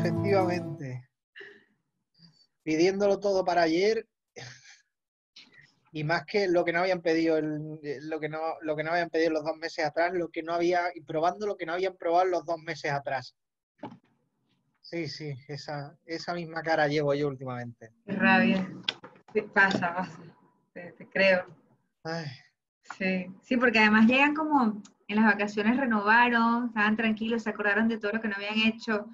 efectivamente. Pidiéndolo todo para ayer. Y más que lo que no habían pedido lo que no habían pedido los 2 meses atrás, lo que no había, y probando lo que no habían probado los 2 meses atrás. Sí, sí, esa misma cara llevo yo últimamente. Qué rabia. Sí, pasa. Te creo. Ay, Sí, sí, porque además llegan como en las vacaciones renovaron, estaban tranquilos, se acordaron de todo lo que no habían hecho,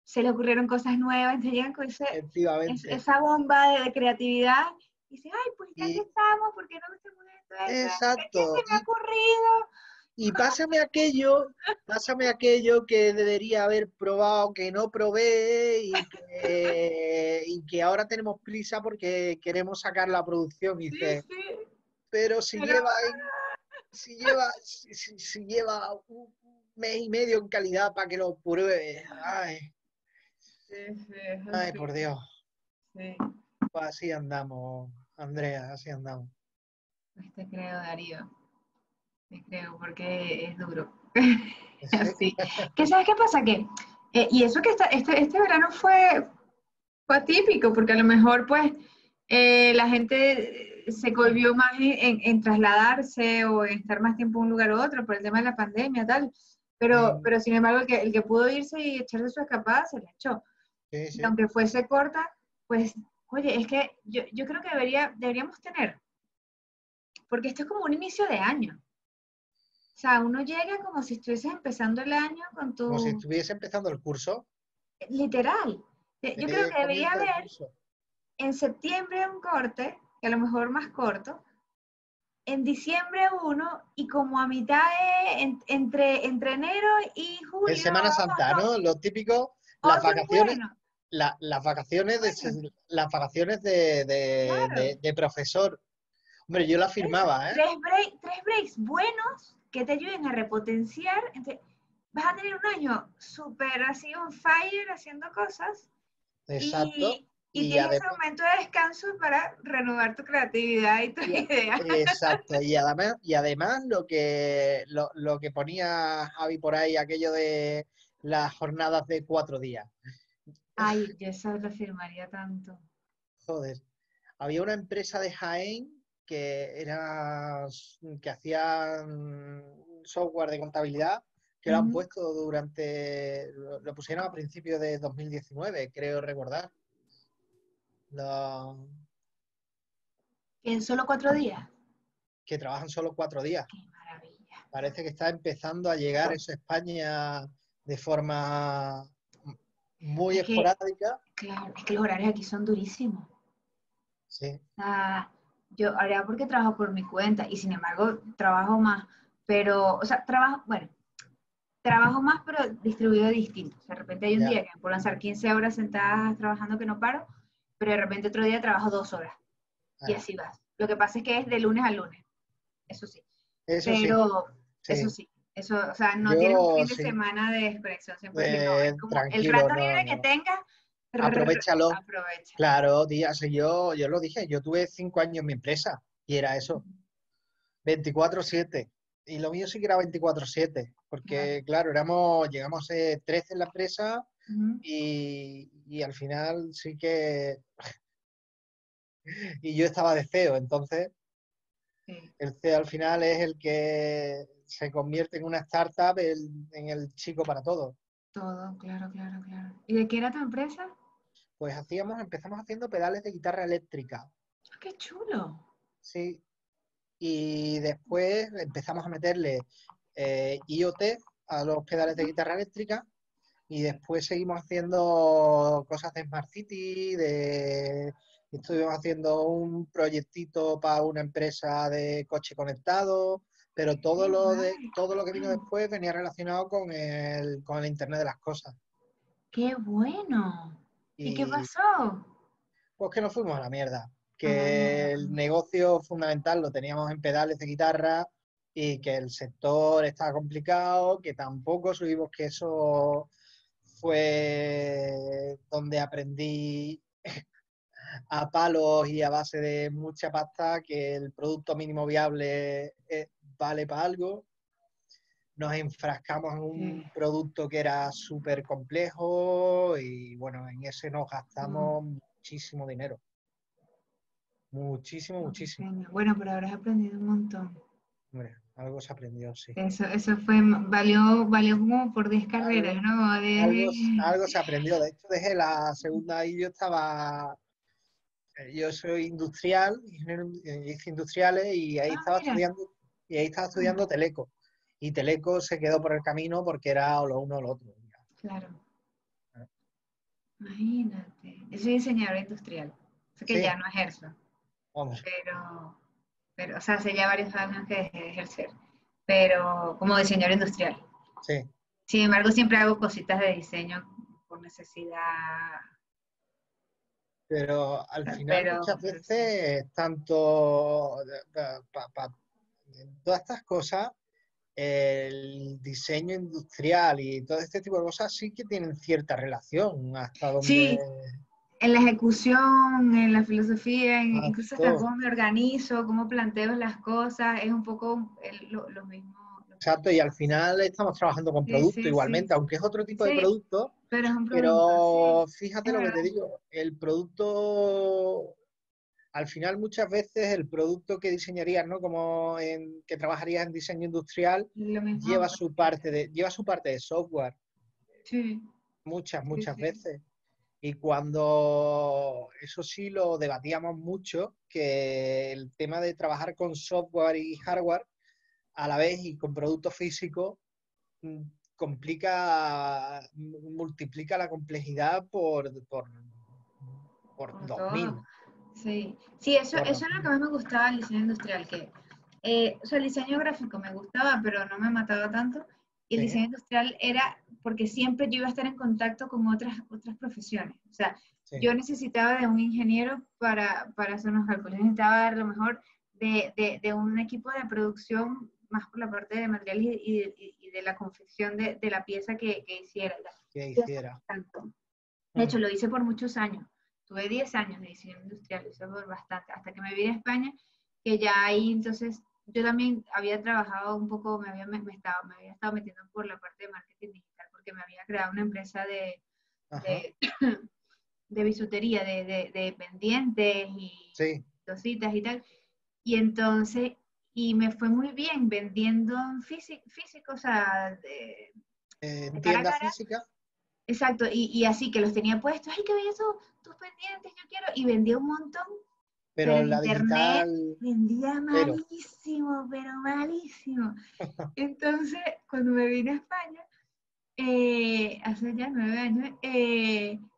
se les ocurrieron cosas nuevas, entonces llegan con efectivamente. esa bomba de creatividad y dicen, ay, pues ya que Y, estamos, ¿por qué no hacemos esto? ¿Qué exacto. se me ha ocurrido? Y pásame aquello que debería haber probado, que no probé y que ahora tenemos prisa porque queremos sacar la producción. Y Sí, dice, sí, pero pero si lleva un mes y medio en calidad para que lo pruebe. Ay, sí, sí, es ay, así, por Dios. sí, Pues así andamos, Andrea, así andamos. pues te creo, Darío, te creo, porque es duro, Sí, así. ¿Qué sabes qué pasa? Que, y eso que este verano fue atípico, porque a lo mejor pues la gente se volvió más en trasladarse o en estar más tiempo en un lugar u otro por el tema de la pandemia, tal. sí, Pero sin embargo, el que pudo irse y echarse su escapada, se la echó. sí, Y sí. aunque fuese corta, pues, oye, es que yo creo que deberíamos tener, porque esto es como un inicio de año. O sea, uno llega como si estuvieses empezando el año con Como si tu, estuviese empezando el curso. literal. Yo creo que debería Comienzo de haber curso. en septiembre un corte, que a lo mejor más corto, en diciembre uno y como a mitad entre enero y En julio, Semana Santa, ¿no? Lo típico, las oye, vacaciones, bueno, las vacaciones bueno, las vacaciones de, claro, de profesor. Hombre, yo la eso, firmaba, ¿eh? tres breaks buenos que te ayuden a repotenciar, vas a tener un año súper así on fire haciendo cosas Exacto. y Y tienes ese además, momento de descanso para renovar tu creatividad y tus ideas. exacto. Y además lo que ponía Javi por ahí, aquello de las jornadas de 4 días. Ay, yo eso lo firmaría tanto. Joder. Había una empresa de Jaén que hacían software de contabilidad que lo han Ujú. puesto lo pusieron a principios de 2019, creo recordar. Los En solo 4 días. que trabajan solo 4 días. Qué maravilla. Parece que está empezando a llegar eso a España de forma muy Es que, esporádica. claro, es que los horarios aquí son durísimos. Sí, O sea, yo ahora porque trabajo por mi cuenta y sin embargo trabajo más, pero, o sea, trabajo más pero distribuido distinto. O sea, de repente hay un ya, día que me puedo lanzar 15 horas sentadas trabajando que no paro, pero de repente otro día trabajo 2 horas y ah, así vas. Lo que pasa es que es de lunes a lunes, eso sí. eso sí, Pero, eso sí. sí, eso, o sea, no tienes un Yo fin de sí, semana de desconexión 100%, no, es como el tranquilo, rato no, libre que no. tengas, Aprovéchalo. aprovecha. Claro, tía, si yo lo dije, yo tuve 5 años en mi empresa y era eso, 24/7. Y lo mío sí que era 24/7, Claro. porque claro, llegamos a ser 13 en la empresa Ujú. y al final sí que, y yo estaba de CEO, entonces Sí, el CEO al final es el que se convierte en una startup, en el chico para todo. todo, claro, claro, claro. ¿Y de qué era tu empresa? Pues empezamos haciendo pedales de guitarra eléctrica, Ah, qué chulo. sí, y después empezamos a meterle IoT a los pedales de guitarra eléctrica y después seguimos haciendo cosas de Smart City, estuvimos haciendo un proyectito para una empresa de coche conectado, pero Qué guay. todo lo que vino después venía relacionado con el Internet de las cosas. Qué bueno. ¿Y qué Y pasó? pues que nos fuimos a la mierda, que Ah, el negocio fundamental lo teníamos en pedales de guitarra y que el sector estaba complicado, que tampoco subimos, que eso fue donde aprendí a palos y a base de mucha pasta que el producto mínimo viable vale para algo. nos enfrascamos en Sí. un producto que era súper complejo y bueno, en ese nos gastamos muchísimo dinero. Muchísimo, Oh, qué muchísimo. pena. Bueno, pero habrás aprendido un montón. Hombre, algo se aprendió, sí. Eso fue, valió como por 10 carreras, Algo, ¿no? Como algo se aprendió. De hecho, dejé la segunda y yo soy industrial, ingeniero hice industriales Ah, mira. y ahí estaba estudiando Teleco. Y Teleco se quedó por el camino porque era o lo uno o lo otro. Claro, imagínate. Yo soy diseñadora industrial. Sé que ya Sí, no ejerzo, hombre, pero, o sea, hace ya varios años que dejé de ejercer, pero como diseñadora industrial. sí. Sin embargo, siempre hago cositas de diseño por necesidad, Pero al final muchas pero sí. veces, tanto en todas estas cosas, el diseño industrial y todo este tipo de cosas sí que tienen cierta relación hasta donde Sí, en la ejecución, en la filosofía, incluso hasta acto. cómo me organizo, cómo planteo las cosas, es un poco lo mismo. Exacto, y al final estamos trabajando con Sí, producto sí, sí. igualmente, aunque es otro tipo de Sí, producto, pero es un producto, sí, pero es fíjate lo que verdad. te digo, el producto, al final muchas veces el producto que diseñarías, ¿no? Que trabajarías en diseño industrial, Lo mismo con el cliente. lleva su parte de software, Sí, sí, muchas sí. veces. Y cuando eso sí lo debatíamos mucho, que el tema de trabajar con software y hardware a la vez y con productos físicos mm, multiplica la complejidad por Por todo. 2000, Sí, sí, por eso es lo que 2000. más me gustaba del diseño industrial, que, o sea, el diseño gráfico me gustaba, pero no me mataba tanto. Y el Sí, diseño industrial era porque siempre yo iba a estar en contacto con otras profesiones. O sea, sí, yo necesitaba de un ingeniero para hacer unos cálculos, necesitaba a lo mejor de un equipo de producción más por la parte de materiales y de la confección de la pieza que hiciera. que Y eso hiciera. tanto. De hecho, Mm, lo hice por muchos años. Tuve 10 años de diseño industrial, lo hice por bastante, hasta que me vine a España, que ya ahí entonces yo también había trabajado un poco, me había estado metiendo por la parte de marketing digital, porque me había creado una empresa ajá, de, de bisutería, de pendientes y sí. cositas y tal. Y entonces, y me fue muy bien vendiendo físico, o sea, de En cara a tienda cara. física, Exacto, y así que los tenía puestos, ay, qué bellos tus pendientes, yo quiero, y vendía un montón, pero pero en la internet digital, vendía cero. malísimo, pero malísimo. Entonces, cuando me vine a España, hace ya 9 años,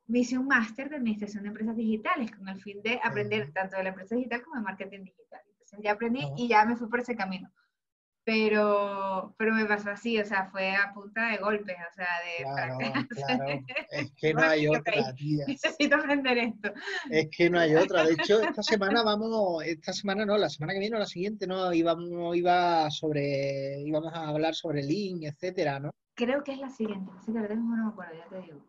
me hice un máster de administración de empresas digitales con el fin de aprender Ajá, tanto de la empresa digital como de marketing digital. Entonces ya aprendí ajá. y ya me fui por ese camino. Pero me pasó así, o sea, fue a punta de golpes, o sea, de Claro, fracaso. claro. Es que no Bueno, hay ok, otra, tía. necesito aprender esto. Es que no hay otra. De hecho, esta semana no, la semana que viene o la siguiente no, íbamos a hablar sobre Lean, etcétera, ¿no? Creo que es la siguiente, así que ahora mismo no me acuerdo, ya te digo.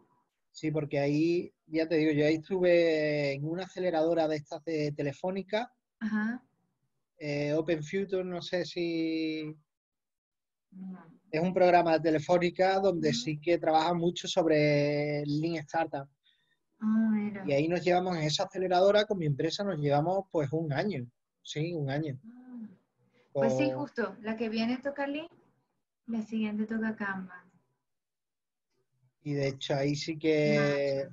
Sí, porque ahí, ya te digo, yo ahí estuve en una aceleradora de estas de Telefónica, Ajá. Open Future, no sé si No. es un programa de Telefónica donde Ujú. sí que trabaja mucho sobre Lean Startup. Ah, mira. Y ahí nos llevamos en esa aceleradora, con mi empresa nos llevamos pues un año, sí, un año. Ah. Pues sí, O- justo, la que viene toca Lean, la siguiente toca Kanban. y de hecho ahí sí Macho. que,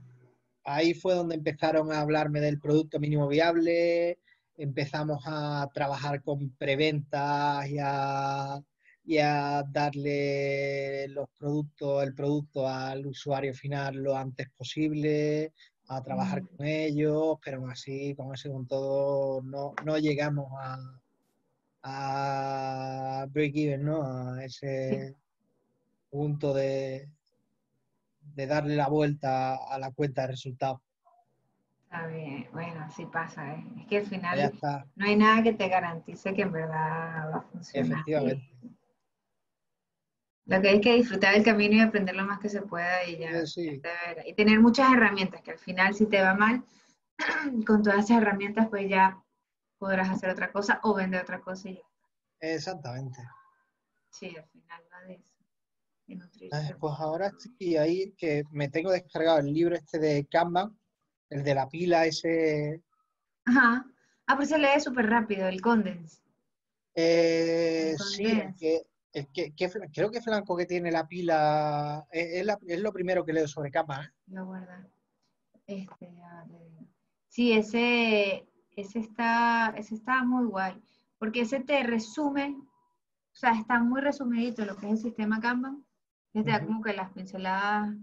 ahí fue donde empezaron a hablarme del producto mínimo viable, empezamos a trabajar con preventas y a darle el producto al usuario final lo antes posible, a trabajar Mm. con ellos, pero aún así, con todo, no llegamos a break even, ¿no? A Sí, ese punto de darle la vuelta a la cuenta de resultados. está bien. Bueno, así pasa, ¿eh? Es que al Ya final está, no hay nada que te garantice que en verdad va a funcionar. efectivamente. Lo que hay que disfrutar del camino y aprender lo más que se pueda y ya Sí, te verás. Y tener muchas herramientas, que al final si te va mal, con todas esas herramientas pues ya podrás hacer otra cosa o vender otra cosa y ya. exactamente. Sí, al final va de eso, de nutrirse. Pues ahora estoy ahí que me tengo descargado el libro este de Kanban, el de la pila ese. Ajá. Ah, pues se lee súper rápido, el condense. El Sí, condense, creo que Flanco que tiene la pila, es lo primero que leo sobre Kanban, ¿eh? lo guarda. Ya te digo. Sí, ese está muy guay, porque ese te resume, o sea, está muy resumidito lo que es el sistema Kanban, que te da Ujú. como que las pinceladas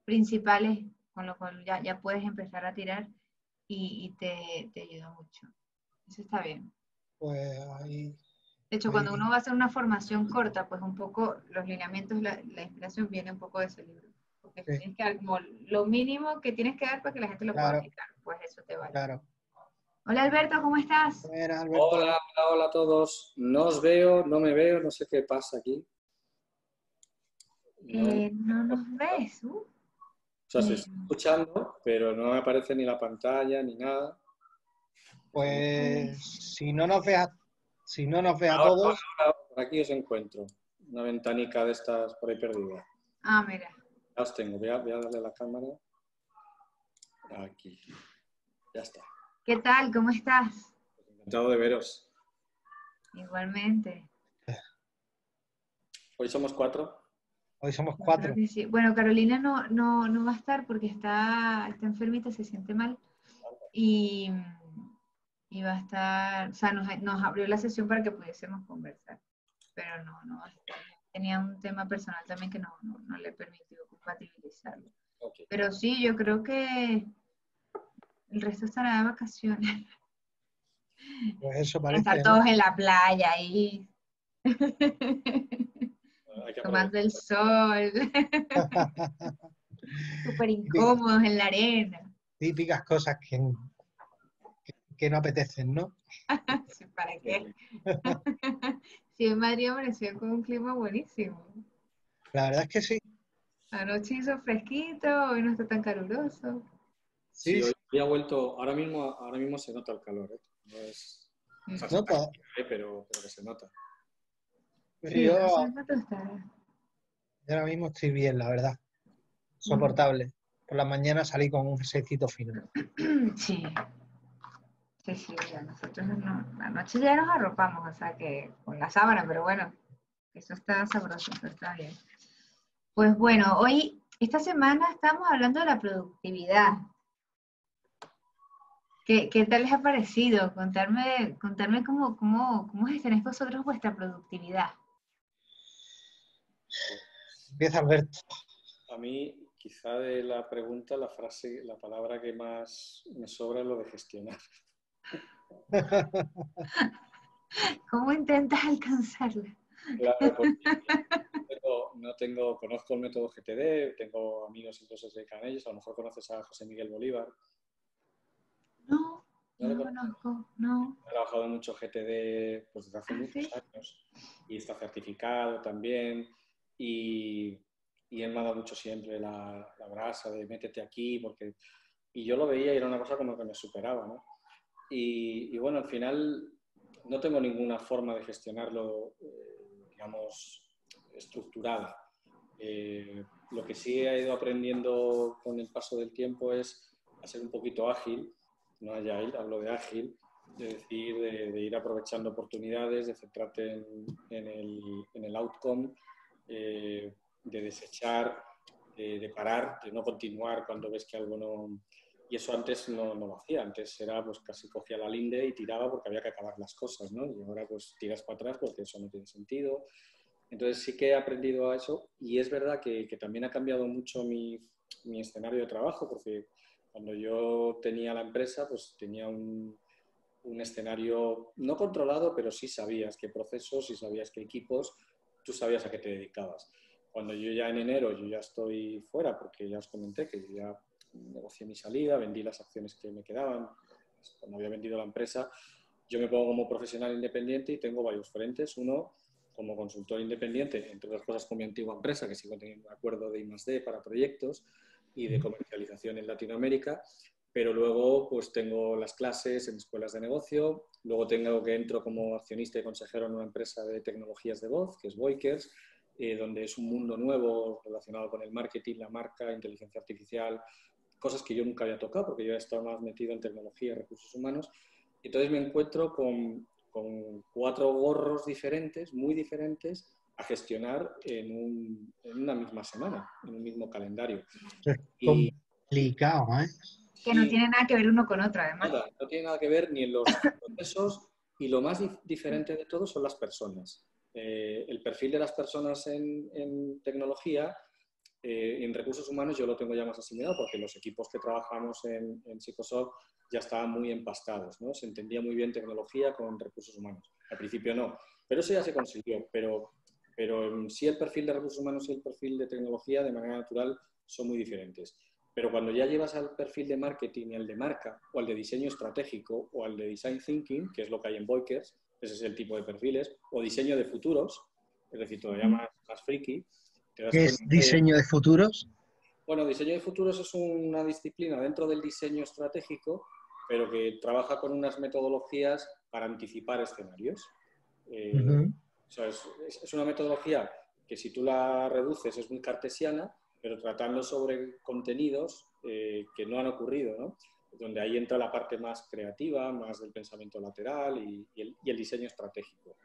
principales, con lo cual ya puedes empezar a tirar y te ayuda mucho. Eso está bien. Pues ahí, De hecho, cuando ahí, uno va a hacer una formación corta, pues un poco los lineamientos, la inspiración viene un poco de ese libro. Porque sí, tienes que dar como lo mínimo que tienes que dar para que la gente lo pueda claro, aplicar. Pues eso te vale. claro. Hola Alberto, ¿cómo estás? Mira, Hola, Alberto, hola, hola a todos. No os veo, no me veo, no sé qué pasa aquí. No, No nos ves. o sea, se Eh, está escuchando, pero no me aparece ni la pantalla ni nada. pues si no nos ves a Ahora, todos, por aquí os encuentro. Una ventanica de estas por ahí perdida. Mira. Ya os tengo, voy a darle a la cámara. Aquí, ya está. ¿Qué tal? ¿Cómo estás? Encantado de veros. Igualmente. Hoy somos 4. hoy somos Yo creo 4. que sí. Bueno, Carolina no va a estar porque está enfermita, se siente mal. Y, y va a estar, o sea, nos abrió la sesión para que pudiésemos conversar, pero no va a estar. Tenía un tema personal también que no le permitió compatibilizarlo. Okay. Pero sí, yo creo que el resto estará de vacaciones. Pues eso Van a estar parece, ¿no? todos en la playa ahí, Hay que tomando aprovechar. el sol, súper incómodos en la arena. Típicas cosas que no apetecen, ¿no? Sí, ¿para qué? Sí, en Madrid amaneció con un clima buenísimo. La verdad es que sí. Anoche hizo fresquito, hoy no está tan caluroso. Sí, Sí, sí. hoy ha vuelto, ahora mismo se nota el calor, ¿eh? No es, o sea, se No, está, pero que se nota. Sí, yo no sé cuánto estará. ahora mismo estoy bien, la verdad. Mm. Soportable. Por la mañana salí con un jerseycito fino. Sí, sí, ya nosotros la noche ya nos arropamos, o sea que con la sábana, pero bueno, eso está sabroso, eso está bien. Pues bueno, hoy, esta semana estamos hablando de la productividad. ¿Qué tal les ha parecido? Contarme cómo gestionáis vosotros vuestra productividad. Empieza Alberto. A mí, quizá de la pregunta, la frase, la palabra que más me sobra es lo de gestionar. ¿Cómo intentas alcanzarla? Claro, porque conozco el método GTD, tengo amigos incluso que se dedican a ellos, a lo mejor conoces a José Miguel Bolívar. No, ¿No no le lo conoces? conozco, no. Ha trabajado mucho GTD pues, desde hace Ah, muchos sí. años y está certificado también. Y, y él me ha dado mucho siempre la brasa de métete aquí, porque... Y yo lo veía y era una cosa como que me superaba, ¿no? Y bueno, al final no tengo ninguna forma de gestionarlo, digamos, estructurada. Lo que sí he ido aprendiendo con el paso del tiempo es a ser un poquito ágil, no agile, hablo de ágil, de decir, de ir aprovechando oportunidades, de centrarte en el outcome, de desechar, de parar, de no continuar cuando ves que algo no... Y eso antes no lo hacía, antes era pues casi cogía la linde y tiraba porque había que acabar las cosas, ¿no? Y ahora pues tiras para atrás porque eso no tiene sentido. Entonces sí que he aprendido a eso y es verdad que también ha cambiado mucho mi escenario de trabajo porque cuando yo tenía la empresa pues tenía un escenario no controlado, pero sí sabías qué procesos, sí sabías qué equipos, tú sabías a qué te dedicabas. Cuando yo ya en enero yo ya estoy fuera porque ya os comenté que yo ya negocié mi salida, vendí las acciones que me quedaban, cuando había vendido la empresa, yo me pongo como profesional independiente y tengo varios frentes. Uno, como consultor independiente, entre otras cosas con mi antigua empresa, que sigo teniendo un acuerdo de I+D para proyectos y de comercialización en Latinoamérica. pero luego pues tengo las clases en escuelas de negocio, luego entro como accionista y consejero en una empresa de tecnologías de voz, que es Voikers, donde es un mundo nuevo relacionado con el marketing, la marca, inteligencia artificial, cosas que yo nunca había tocado porque yo he estado más metido en tecnología y recursos humanos. Entonces me encuentro con 4 gorros diferentes, muy diferentes, a gestionar en una misma semana, en un mismo calendario. Es Y complicado, ¿eh? Que no sí, tiene nada que ver uno con otro, además. nada, no tiene nada que ver ni en los procesos, y lo más diferente de todo son las personas. El perfil de las personas en tecnología, en recursos humanos yo lo tengo ya más asimilado porque los equipos que trabajamos en Psicosoft ya estaban muy empastados, ¿no? Se entendía muy bien tecnología con recursos humanos. Al principio no, pero eso ya se consiguió. Pero sí el perfil de recursos humanos y el perfil de tecnología de manera natural son muy diferentes. Pero cuando ya llevas al perfil de marketing y al de marca, o al de diseño estratégico, o al de design thinking, que es lo que hay en Voikers, ese es el tipo de perfiles, o diseño de futuros, es decir, todavía más friki, te das ¿Qué es cuenta de... diseño de futuros? Bueno, diseño de futuros es una disciplina dentro del diseño estratégico, pero que trabaja con unas metodologías para anticipar escenarios. Ujú. O sea, es una metodología que si tú la reduces es muy cartesiana, pero tratando sobre contenidos que no han ocurrido, ¿no? Donde ahí entra la parte más creativa, más del pensamiento lateral y el diseño estratégico.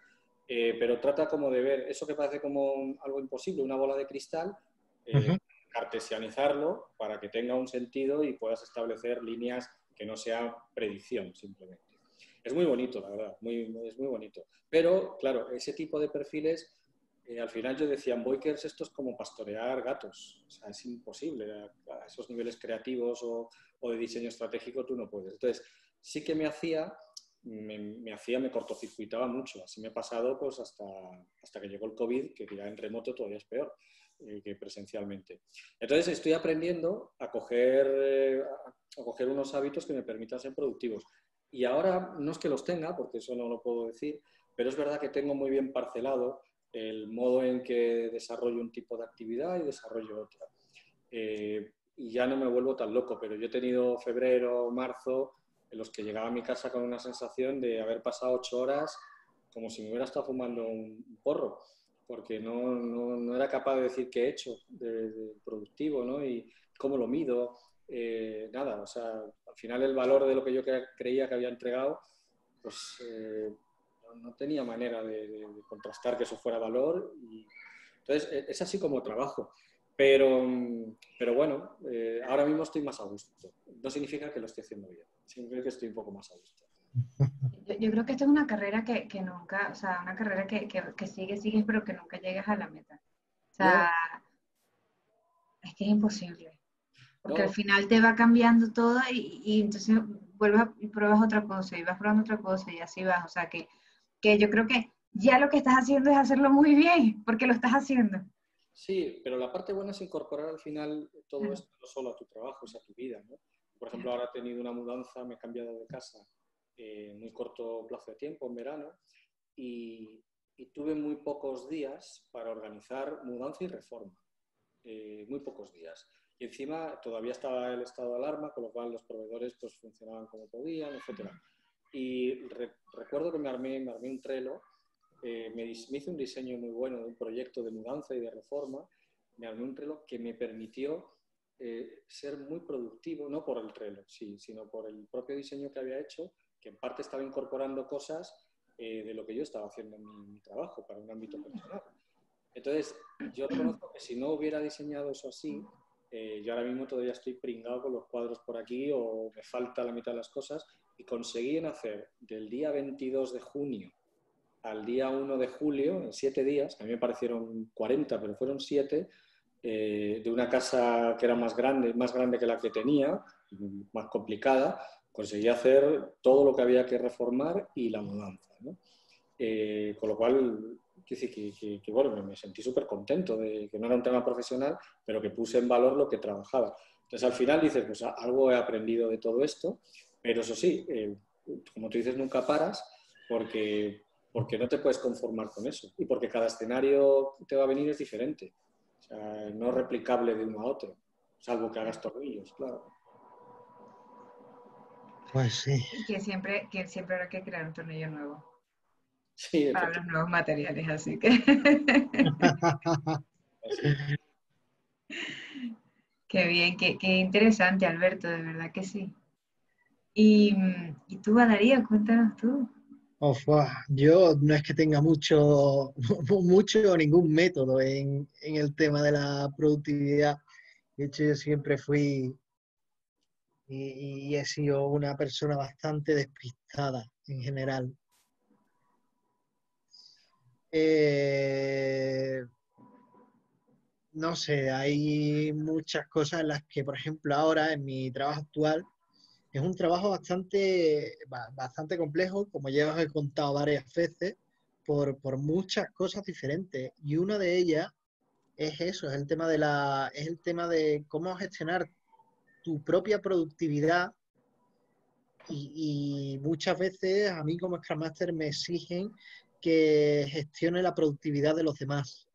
Pero trata como de ver eso que parece como algo imposible, una bola de cristal, Ujú. cartesianizarlo para que tenga un sentido y puedas establecer líneas que no sean predicción simplemente. Es muy bonito, la verdad, es muy bonito. Pero, claro, ese tipo de perfiles, al final yo decía, en Voikers esto es como pastorear gatos. O sea, es imposible. A esos niveles creativos o de diseño estratégico tú no puedes. Entonces, sí que me cortocircuitaba mucho. Así me ha pasado pues hasta que llegó el COVID, que ya en remoto todavía es peor que presencialmente. Entonces estoy aprendiendo a coger unos hábitos que me permitan ser productivos. Y ahora no es que los tenga, porque eso no lo puedo decir, pero es verdad que tengo muy bien parcelado el modo en que desarrollo un tipo de actividad y desarrollo otra. Y ya no me vuelvo tan loco, pero yo he tenido febrero, marzo, en los que llegaba a mi casa con una sensación de haber pasado 8 horas como si me hubiera estado fumando un porro, porque no era capaz de decir qué he hecho de productivo, ¿no? Y cómo lo mido, nada, o sea, al final el valor de lo que yo creía que había entregado, pues no tenía manera de contrastar que eso fuera valor. Y entonces, es así como trabajo. Pero bueno, ahora mismo estoy más a gusto. No significa que lo esté haciendo bien, significa que estoy un poco más a gusto. Yo creo que esta es una carrera que nunca, o sea, una carrera que sigues, pero que nunca llegas a la meta. O sea, No, es que es imposible. Porque al no, final te va cambiando todo y entonces vuelves y pruebas otra cosa y vas probando otra cosa y así vas. O sea, que yo creo que ya lo que estás haciendo es hacerlo muy bien, porque lo estás haciendo. sí, pero la parte buena es incorporar al final todo Claro, esto no solo a tu trabajo, es a tu vida, ¿no? Por ejemplo, claro. ahora he tenido una mudanza, me he cambiado de casa en muy corto plazo de tiempo, en verano, y, y tuve muy pocos días para organizar mudanza y reforma. Muy pocos días. Y encima todavía estaba el estado de alarma, con lo cual los proveedores pues funcionaban como podían, etc. Y recuerdo que me armé un Trello, me hice un diseño muy bueno de un proyecto de mudanza y de reforma, me armé un Trello que me permitió ser muy productivo, no por el Trello, sí, sino por el propio diseño que había hecho, que en parte estaba incorporando cosas de lo que yo estaba haciendo en mi trabajo para un ámbito personal. Entonces, yo reconozco que si no hubiera diseñado eso así, yo ahora mismo todavía estoy pringado con los cuadros por aquí o me falta la mitad de las cosas, y conseguí en hacer del día 22 de junio al día 1 de julio, en 7 días, que a mí me parecieron 40, pero fueron 7, de una casa que era más grande que la que tenía, más complicada, conseguí hacer todo lo que había que reformar y la mudanza, ¿no? Con lo cual, quiero decir que bueno, me sentí súper contento de que no era un tema profesional, pero que puse en valor lo que trabajaba. Entonces, al final dices, pues algo he aprendido de todo esto, pero eso sí, como tú dices, nunca paras porque no te puedes conformar con eso y porque cada escenario que te va a venir es diferente. O sea, no es replicable de uno a otro, salvo que hagas tornillos, claro. Pues sí. Y que siempre habrá que crear un tornillo nuevo Sí, para los efectivamente. nuevos materiales, así que qué bien, qué interesante, Alberto, de verdad que sí. Y tú, Darío, cuéntanos tú. Yo no es que tenga mucho, mucho o ningún método en el tema de la productividad. De hecho, yo siempre fui y he sido una persona bastante despistada en general. Eh, no sé, hay muchas cosas en las que, por ejemplo, ahora en mi trabajo actual, es un trabajo bastante complejo, como ya os he contado varias veces, por muchas cosas diferentes. Y una de ellas es eso, es el tema de cómo gestionar tu propia productividad y muchas veces a mí como Scrum Master me exigen que gestione la productividad de los demás,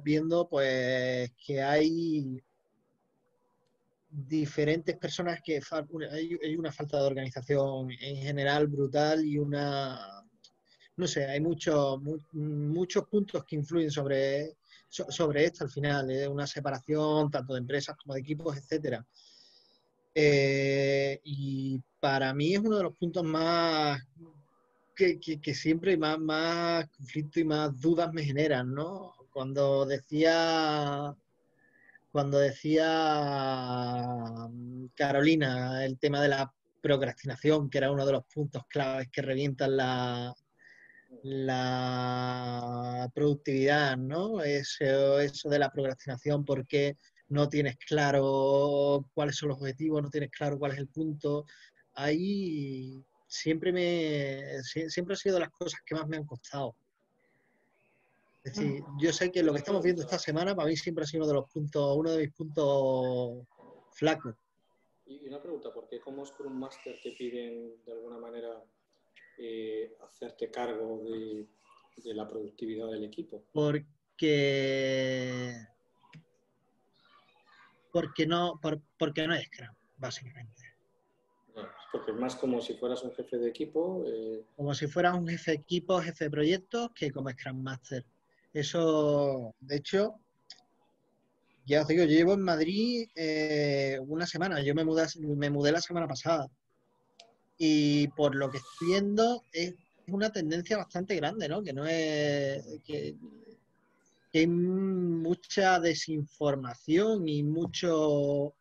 viendo pues que hay diferentes personas hay una falta de organización en general brutal y no sé, hay muchos puntos que influyen sobre esto al final, una separación tanto de empresas como de equipos, etcétera. Y para mí es uno de los puntos más que siempre más conflicto y más dudas me generan, ¿no? Cuando decía Carolina el tema de la procrastinación, que era uno de los puntos claves que revientan la productividad, ¿no? Eso de la procrastinación, porque no tienes claro cuáles son los objetivos, no tienes claro cuál es el punto. Ahí siempre ha sido de las cosas que más me han costado. Es decir, yo sé que Y lo que una estamos viendo pregunta, esta semana para mí siempre ha sido uno de mis puntos flacos. y una pregunta, ¿por qué como Scrum Master te piden de alguna manera hacerte cargo de la productividad del equipo? Porque, porque no es Scrum, básicamente. No, porque es más como si fueras un jefe de equipo. Como si fuera un jefe de equipo, jefe de proyectos, que como Scrum Master. Eso, de hecho, ya os digo, yo llevo en Madrid una semana. Me mudé la semana pasada. Y por lo que estoy viendo, es una tendencia bastante grande, ¿no? Que no es. Que hay mucha desinformación y mucho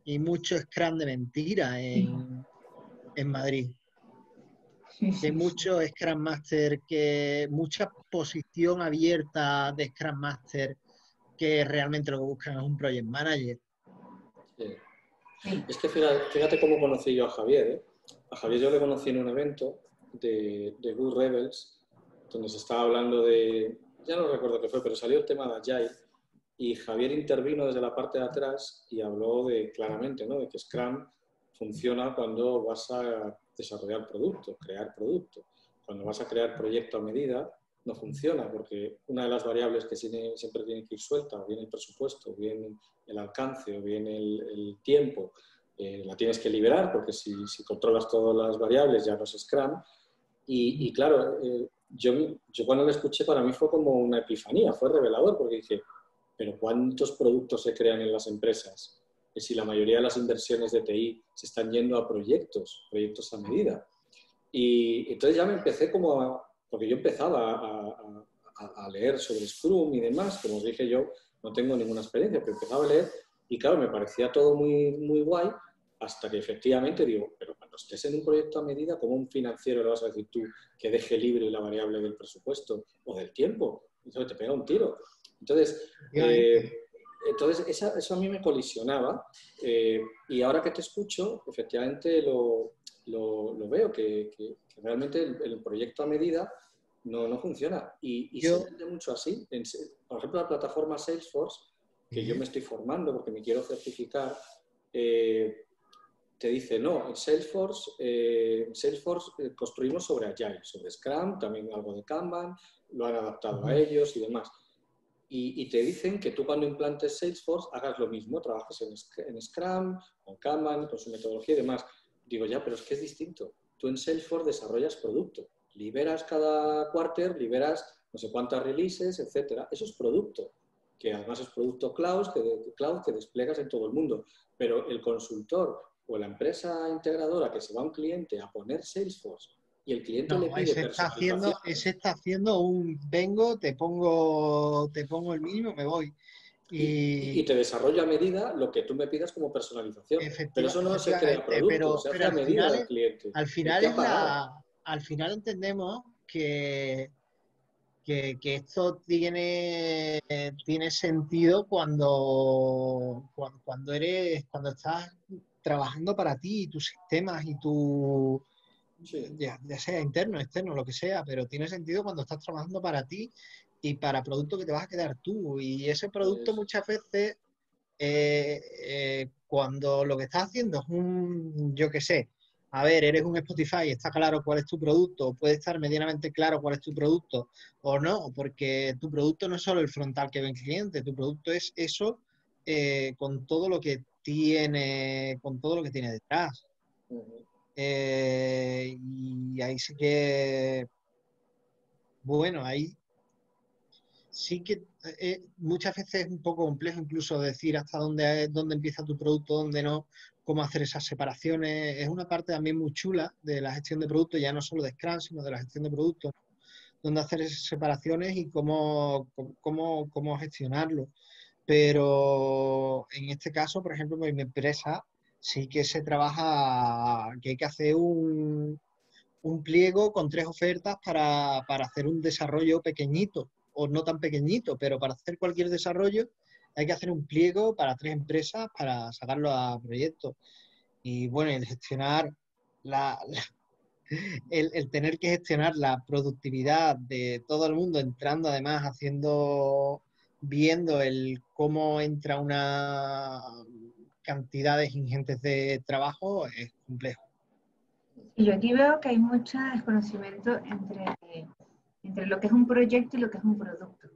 Scrum de mentira Sí, en Madrid. sí, Hay sí, sí. mucho Scrum Master, mucha posición abierta de Scrum Master que realmente lo que buscan es un Project Manager. eh, Sí. Es que fíjate cómo conocí yo a Javier, ¿eh? A Javier yo le conocí en un evento de Good Rebels, donde se estaba hablando ya no recuerdo qué fue, pero salió el tema de Agile y Javier intervino desde la parte de atrás y habló claramente, ¿no? De que Scrum funciona cuando vas a desarrollar producto, crear producto. Cuando vas a crear proyecto a medida, no funciona porque una de las variables que siempre tiene que ir suelta, o bien el presupuesto, o bien el alcance, o bien el tiempo, la tienes que liberar porque si controlas todas las variables ya no es Scrum. Y claro, yo cuando lo escuché para mí fue como una epifanía, fue revelador porque dije, pero ¿cuántos productos se crean en las empresas? Y si la mayoría de las inversiones de TI se están yendo a proyectos a medida. Y entonces ya me empecé porque yo empezaba a leer sobre Scrum y demás, como os dije yo, no tengo ninguna experiencia, pero empezaba a leer y claro, me parecía todo muy, muy guay, hasta que efectivamente digo, pero cuando estés en un proyecto a medida, ¿cómo un financiero le vas a decir tú que deje libre la variable del presupuesto o del tiempo? Entonces te pega un tiro. Entonces, Efectivamente. eso a mí me colisionaba y ahora que te escucho, efectivamente lo veo, que realmente el proyecto a medida no funciona y se Yo, vende mucho así. Por ejemplo, la plataforma Salesforce, que yo me estoy formando porque me quiero certificar, te dice, no, en Salesforce construimos sobre Agile, sobre Scrum, también algo de Kanban, lo han adaptado a ellos y demás. y te dicen que tú cuando implantes Salesforce hagas lo mismo, trabajes en Scrum, con Kanban, con su metodología y demás. Digo, ya, pero es que es distinto. Tú en Salesforce desarrollas producto, liberas cada quarter, liberas no sé cuántas releases, etcétera. Eso es producto, que además es producto cloud que desplegas en todo el mundo. Pero el consultor o la empresa integradora que se va a un cliente a poner Salesforce y el cliente le No, pide personalización ese está haciendo un vengo, te pongo el mínimo, me voy. y Y te desarrollo a medida lo que tú me pidas como personalización. Pero eso no se crea efectivamente, producto, se hace pero a medida del cliente, al el final que ha pagado. al final entendemos que esto tiene sentido cuando estás trabajando para ti y tus sistemas y Sí, ya sea interno, externo, lo que sea, pero tiene sentido cuando estás trabajando para ti y para producto que te vas a quedar tú. Y ese producto es, muchas veces, cuando lo que estás haciendo es yo qué sé, a ver, eres un Spotify, está claro cuál es tu producto, o puede estar medianamente claro cuál es tu producto, o no, porque tu producto no es solo el frontal que ve el cliente, tu producto es eso, con todo lo que tiene detrás. Y ahí sí que, bueno, ahí sí que muchas veces es un poco complejo incluso decir hasta dónde empieza tu producto, dónde no, cómo hacer esas separaciones. Es una parte también muy chula de la gestión de productos, ya no solo de Scrum, sino de la gestión de productos, ¿no? Dónde hacer esas separaciones y cómo gestionarlo. Pero en este caso, por ejemplo, en mi empresa sí que se trabaja, que hay que hacer un pliego con 3 ofertas para hacer un desarrollo pequeñito, o no tan pequeñito, pero para hacer cualquier desarrollo hay que hacer un pliego para 3 empresas para sacarlo a proyectos. Y bueno, el gestionar la, la- el tener que gestionar la productividad de todo el mundo entrando, además viendo el cómo entra una cantidades ingentes de trabajo es complejo. Y yo aquí veo que hay mucho desconocimiento entre lo que es un proyecto y lo que es un producto.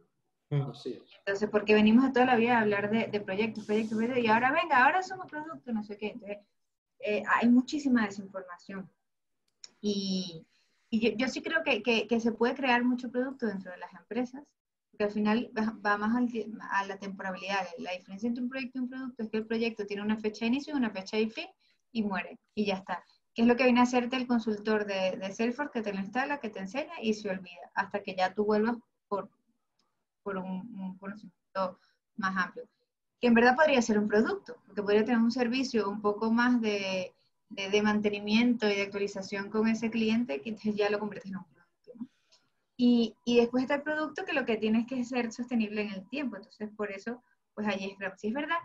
así es. Entonces, porque venimos de toda la vida a hablar de proyectos, y ahora venga, ahora somos productos, no sé qué. Entonces, hay muchísima desinformación. Y, yo sí creo que se puede crear mucho producto dentro de las empresas, porque al final va más a la temporalidad. La diferencia entre un proyecto y un producto es que el proyecto tiene una fecha de inicio y una fecha de fin y muere, y ya está. ¿Qué es lo que viene a hacerte el consultor de Salesforce? Que te lo instala, que te enseña y se olvida, hasta que ya tú vuelvas por un conocimiento más amplio. Que en verdad podría ser un producto, porque podría tener un servicio un poco más de mantenimiento y de actualización con ese cliente, que entonces ya lo conviertes en un producto, ¿no? Y después está el producto que lo que tienes que ser sostenible en el tiempo. Entonces, por eso, pues ahí Scrum. Sí es verdad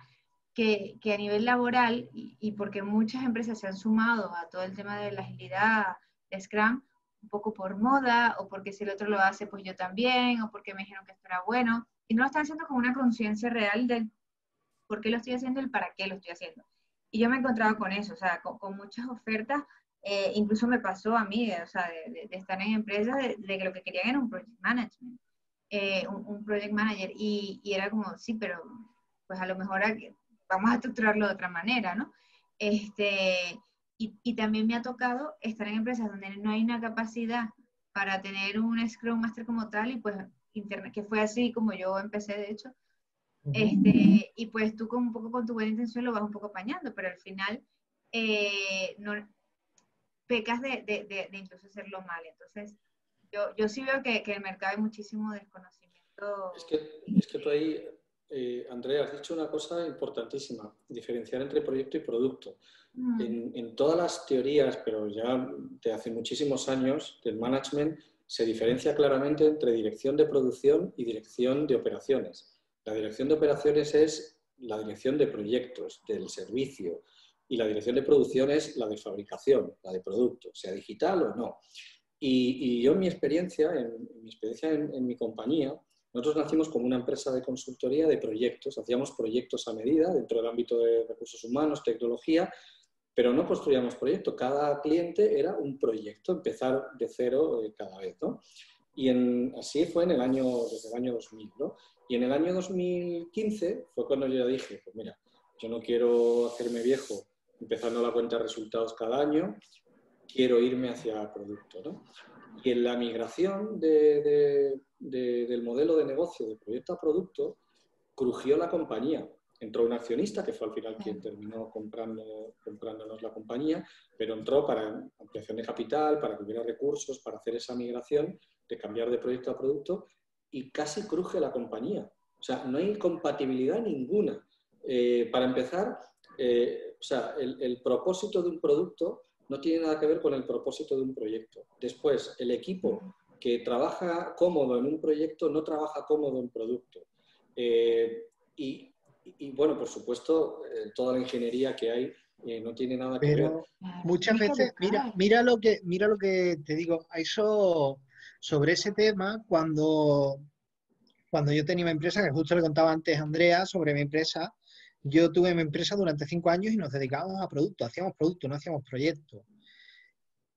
que a nivel laboral, y porque muchas empresas se han sumado a todo el tema de la agilidad de Scrum, un poco por moda, o porque si el otro lo hace, pues yo también, o porque me dijeron que esto era bueno, y no lo están haciendo con una conciencia real del por qué lo estoy haciendo y el para qué lo estoy haciendo. Y yo me he encontrado con eso, o sea, con muchas ofertas, incluso me pasó a mí, o sea, de estar en empresas, de que lo que querían era un project management, un project manager, y era como, sí, pero pues a lo mejor vamos a estructurarlo de otra manera, ¿no? Y también me ha tocado estar en empresas donde no hay una capacidad para tener un Scrum Master como tal, y pues internet, que fue así como yo empecé, de hecho, y pues tú con un poco con tu buena intención lo vas un poco apañando, pero al final no, pecas de incluso hacerlo mal. Entonces, yo sí veo que en el mercado hay muchísimo Es desconocimiento. que, es que tú ahí, Andrea, has dicho una cosa importantísima, diferenciar entre proyecto y producto. Mm, En todas las teorías, pero ya de hace muchísimos años, del management, se diferencia claramente entre dirección de producción y dirección de operaciones. La dirección de operaciones es la dirección de proyectos, del servicio, y la dirección de producción es la de fabricación, la de producto, sea digital o no. Y yo en mi experiencia, en mi compañía, nosotros nacimos como una empresa de consultoría de proyectos, hacíamos proyectos a medida dentro del ámbito de recursos humanos, tecnología, pero no construíamos proyectos. Cada cliente era un proyecto, empezar de cero cada vez, ¿no? Y así fue desde el año 2000, ¿no? Y en el año 2015 fue cuando yo ya dije, pues mira, yo no quiero hacerme viejo empezando la cuenta de resultados cada año, quiero irme hacia producto, ¿no? Y en la migración del modelo de negocio de proyecto a producto, crujió la compañía. Entró un accionista, que fue al final quien terminó comprándonos la compañía, pero entró para ampliación de capital, para que hubiera recursos, para hacer esa migración, de cambiar de proyecto a producto, y casi cruje la compañía. O sea, no hay compatibilidad ninguna. Para empezar, o sea, el propósito de un producto no tiene nada que ver con el propósito de un proyecto. Después, el equipo que trabaja cómodo en un proyecto no trabaja cómodo en producto. Y bueno, por supuesto, toda la ingeniería que hay no tiene nada que ver. Pero muchas veces, mira lo que te digo, eso, sobre ese tema, cuando yo tenía mi empresa, que justo le contaba antes a Andrea sobre mi empresa, yo tuve mi empresa durante 5 años y nos dedicábamos a productos, hacíamos productos, no hacíamos proyectos.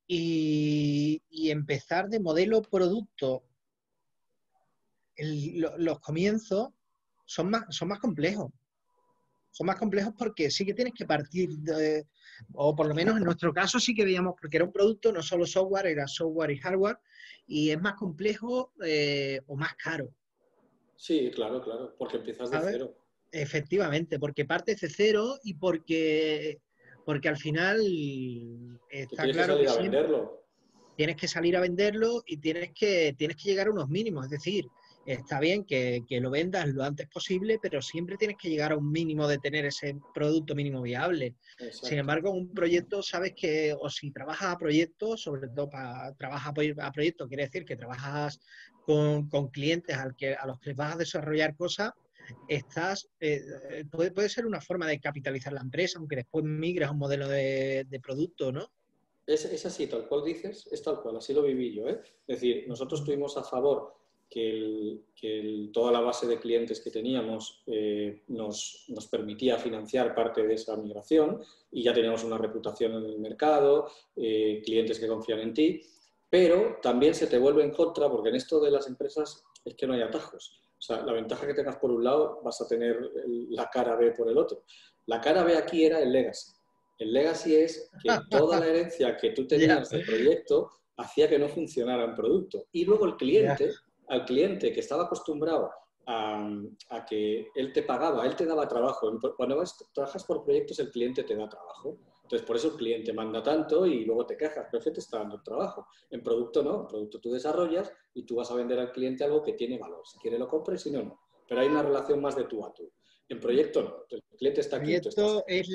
Y empezar de modelo producto, los comienzos son más complejos. Son más complejos porque sí que tienes que partir o por lo menos en nuestro caso sí que veíamos, porque era un producto, no solo software, era software y hardware, y es más complejo o más caro. Sí, claro, porque empiezas de cero. Efectivamente, porque partes de cero y porque al final está claro que siempre tienes que salir a venderlo y tienes que llegar a unos mínimos. Es decir, está bien que lo vendas lo antes posible, pero siempre tienes que llegar a un mínimo de tener ese producto mínimo viable. Exacto. Sin embargo, un proyecto, sabes que, o si trabajas a proyectos, sobre todo trabajas a proyectos, quiere decir que trabajas con clientes a los que les vas a desarrollar cosas, puede ser una forma de capitalizar la empresa, aunque después migres a un modelo de producto, ¿no? Es así, tal cual dices, es tal cual, así lo viví yo. Es decir, nosotros tuvimos a favor que toda la base de clientes que teníamos nos permitía financiar parte de esa migración y ya teníamos una reputación en el mercado, clientes que confían en ti, pero también se te vuelve en contra porque en esto de las empresas es que no hay atajos. O sea, la ventaja que tengas por un lado vas a tener la cara B por el otro. La cara B aquí era el legacy. El legacy es que toda la herencia que tú tenías del proyecto hacía que no funcionara un producto. Y luego el cliente, al cliente que estaba acostumbrado a que él te pagaba, él te daba trabajo. Cuando trabajas por proyectos, el cliente te da trabajo. Entonces, por eso el cliente manda tanto y luego te quejas, pero es que te está dando el trabajo. En producto no, en producto tú desarrollas y tú vas a vender al cliente algo que tiene valor. Si quiere lo compra y si no, no. Pero hay una relación más de tú a tú. En proyecto no, el cliente está aquí. Proyecto es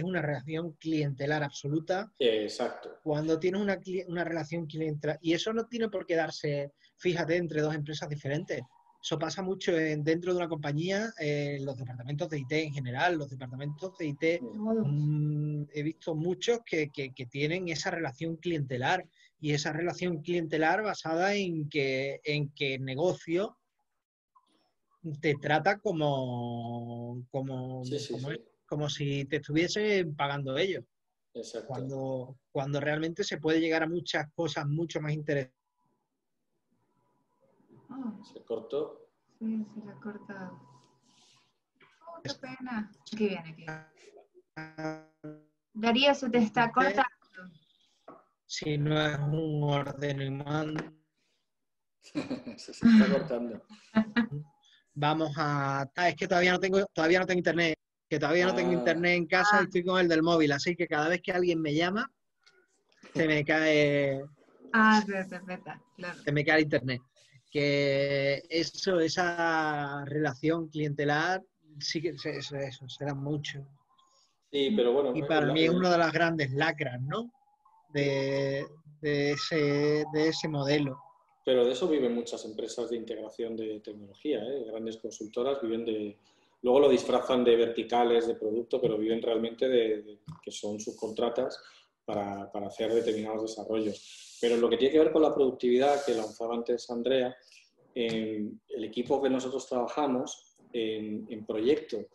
una relación clientelar absoluta. Exacto. Cuando tienes una relación clientelar, y eso no tiene por qué darse, fíjate, entre dos empresas diferentes. Eso pasa mucho dentro de una compañía, los departamentos de IT en general, los departamentos de IT, he visto muchos que tienen esa relación clientelar, y esa relación clientelar basada en que el negocio te trata como si te estuviesen pagando ellos. Exacto. Cuando realmente se puede llegar a muchas cosas mucho más interesantes. ¿Se cortó? Sí, se le ha cortado. Oh, qué pena. Aquí viene. Darío, se te está cortando. Si no es un ordenamiento. Se está cortando. Vamos a... es que todavía no tengo internet. Que todavía no tengo internet en casa y estoy con el del móvil. Así que cada vez que alguien me llama, se me cae... Perfecto, claro. Se me cae el internet. Que esa relación clientelar, sí que eso se da mucho. Sí, pero bueno... Y para mí es una de las grandes lacras, ¿no? De ese modelo. Pero de eso viven muchas empresas de integración de tecnología, grandes consultoras viven de... Luego lo disfrazan de verticales de producto, pero viven realmente de que son subcontratas para hacer determinados desarrollos. Pero en lo que tiene que ver con la productividad que lanzaba antes Andrea, el equipo que nosotros trabajamos en proyecto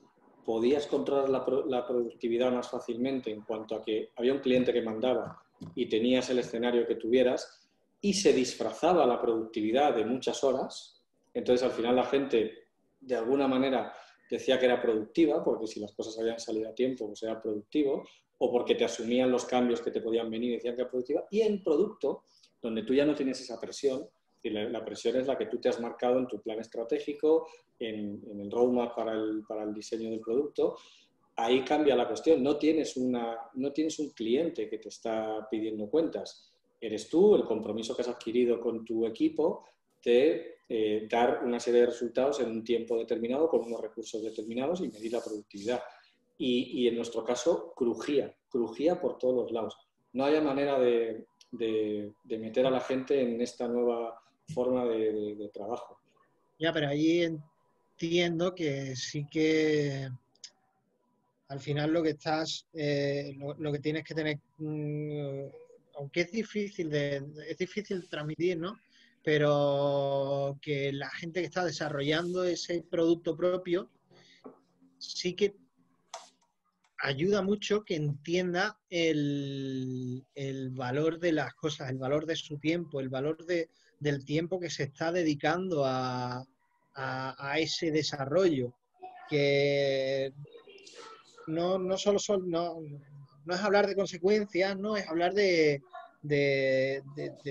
podías controlar la productividad más fácilmente en cuanto a que había un cliente que mandaba y tenías el escenario que tuvieras, y se disfrazaba la productividad de muchas horas. Entonces, al final, la gente de alguna manera decía que era productiva, porque si las cosas habían salido a tiempo, pues era productivo, o porque te asumían los cambios que te podían venir y decían que era productiva. Y en producto, donde tú ya no tienes esa presión, y la presión es la que tú te has marcado en tu plan estratégico, en el roadmap para el diseño del producto. Ahí cambia la cuestión. No tienes un cliente que te está pidiendo cuentas. Eres tú, el compromiso que has adquirido con tu equipo de dar una serie de resultados en un tiempo determinado, con unos recursos determinados y medir la productividad. Y en nuestro caso, crujía por todos los lados. No había manera de meter a la gente en esta nueva forma de trabajo. Ya, pero ahí entiendo que sí que al final lo que estás, lo que tienes que tener, aunque es difícil transmitir, ¿no? Pero que la gente que está desarrollando ese producto propio sí que ayuda mucho que entienda el valor de las cosas, el valor de su tiempo, el valor del tiempo que se está dedicando a ese desarrollo. Que no solo no es hablar de consecuencias, no es hablar de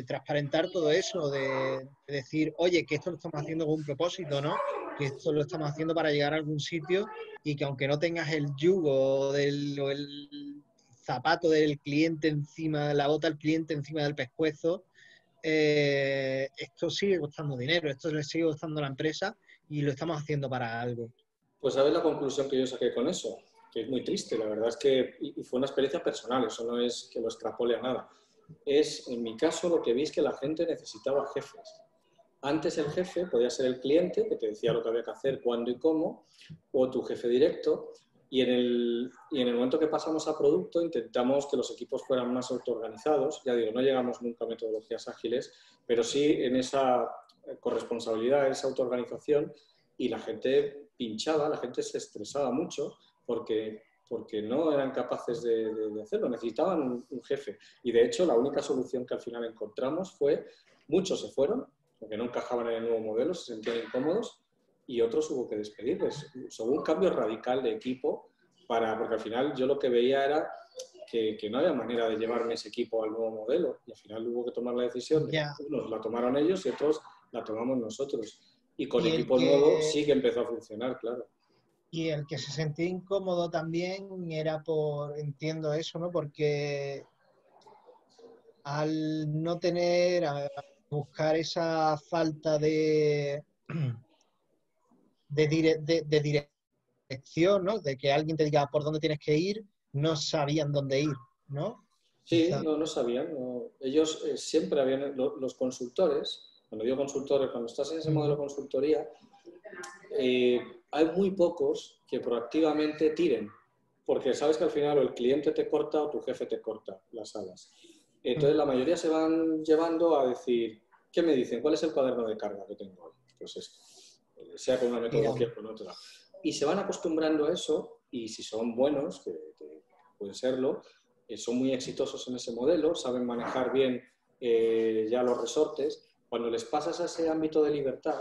transparentar todo eso, de decir, oye, que esto lo estamos haciendo con un propósito, ¿no? Que esto lo estamos haciendo para llegar a algún sitio y que aunque no tengas el yugo o el zapato del cliente encima, la bota del cliente encima del pescuezo, esto sigue costando dinero, esto le sigue costando a la empresa y lo estamos haciendo para algo. Pues sabes la conclusión que yo saqué con eso, que es muy triste, la verdad es que, y fue una experiencia personal, eso no es que lo extrapole a nada. En mi caso, lo que vi es que la gente necesitaba jefes. Antes el jefe podía ser el cliente, que te decía lo que había que hacer, cuándo y cómo, o tu jefe directo, y en el momento que pasamos a producto intentamos que los equipos fueran más autoorganizados. Ya digo, no llegamos nunca a metodologías ágiles, pero sí en esa corresponsabilidad, esa autoorganización, y la gente pinchaba, la gente se estresaba mucho porque no eran capaces de hacerlo, necesitaban un jefe. Y de hecho la única solución que al final encontramos fue, muchos se fueron, porque no encajaban en el nuevo modelo, se sentían incómodos, y otros hubo que despedirles. Hubo un cambio radical de equipo, porque al final yo lo que veía era que no había manera de llevarme ese equipo al nuevo modelo, y al final hubo que tomar la decisión de unos la tomaron ellos y otros la tomamos nosotros. Y con equipo nuevo sí que empezó a funcionar, claro. Y el que se sentía incómodo también era entiendo eso, ¿no? Porque al no tener, a buscar esa falta de dirección, ¿no? De que alguien te diga por dónde tienes que ir, no sabían dónde ir, ¿no? Sí, no sabían. No. Ellos siempre habían, los consultores, cuando digo consultores, cuando estás en ese modelo de consultoría, hay muy pocos que proactivamente tiren, porque sabes que al final o el cliente te corta o tu jefe te corta las alas. Entonces la mayoría se van llevando a decir, ¿qué me dicen? ¿Cuál es el cuaderno de carga que tengo hoy? Pues esto, sea con una metodología o con otra. Y se van acostumbrando a eso, y si son buenos, que pueden serlo, son muy exitosos en ese modelo, saben manejar bien ya los resortes. Cuando les pasas a ese ámbito de libertad,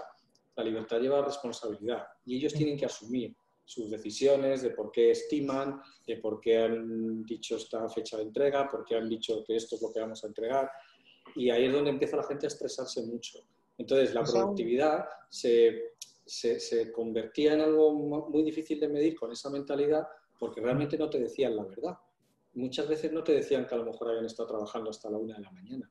la libertad lleva responsabilidad y ellos tienen que asumir sus decisiones de por qué estiman, de por qué han dicho esta fecha de entrega, por qué han dicho que esto es lo que vamos a entregar, y ahí es donde empieza la gente a estresarse mucho. Entonces la productividad se convertía en algo muy difícil de medir con esa mentalidad, porque realmente no te decían la verdad. Muchas veces no te decían que a lo mejor habían estado trabajando hasta la 1 de la mañana.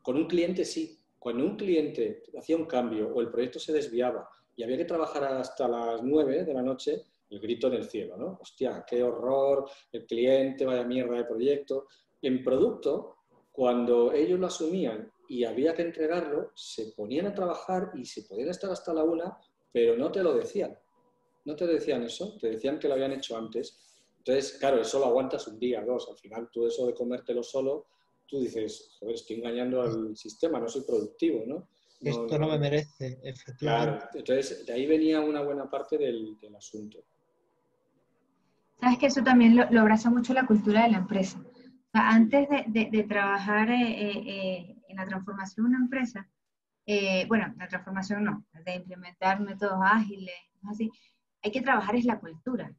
Con un cliente sí. Cuando un cliente hacía un cambio o el proyecto se desviaba y había que trabajar hasta las 9 de la noche, el grito en el cielo, ¿no? Hostia, qué horror, el cliente, vaya mierda de proyecto. En producto, cuando ellos lo asumían y había que entregarlo, se ponían a trabajar y se podían estar hasta la 1, pero no te lo decían. No te decían eso, te decían que lo habían hecho antes. Entonces, claro, eso lo aguantas un día, 2. Al final, tú eso de comértelo solo, tú dices, joder, estoy engañando al sistema, no soy productivo, ¿no? Esto no me merece, efectivamente. Claro, entonces de ahí venía una buena parte del asunto. Sabes que eso también lo abraza mucho la cultura de la empresa. O sea, antes de trabajar en la transformación de una empresa, bueno, la transformación no, de implementar métodos ágiles, así, hay que trabajar es la cultura,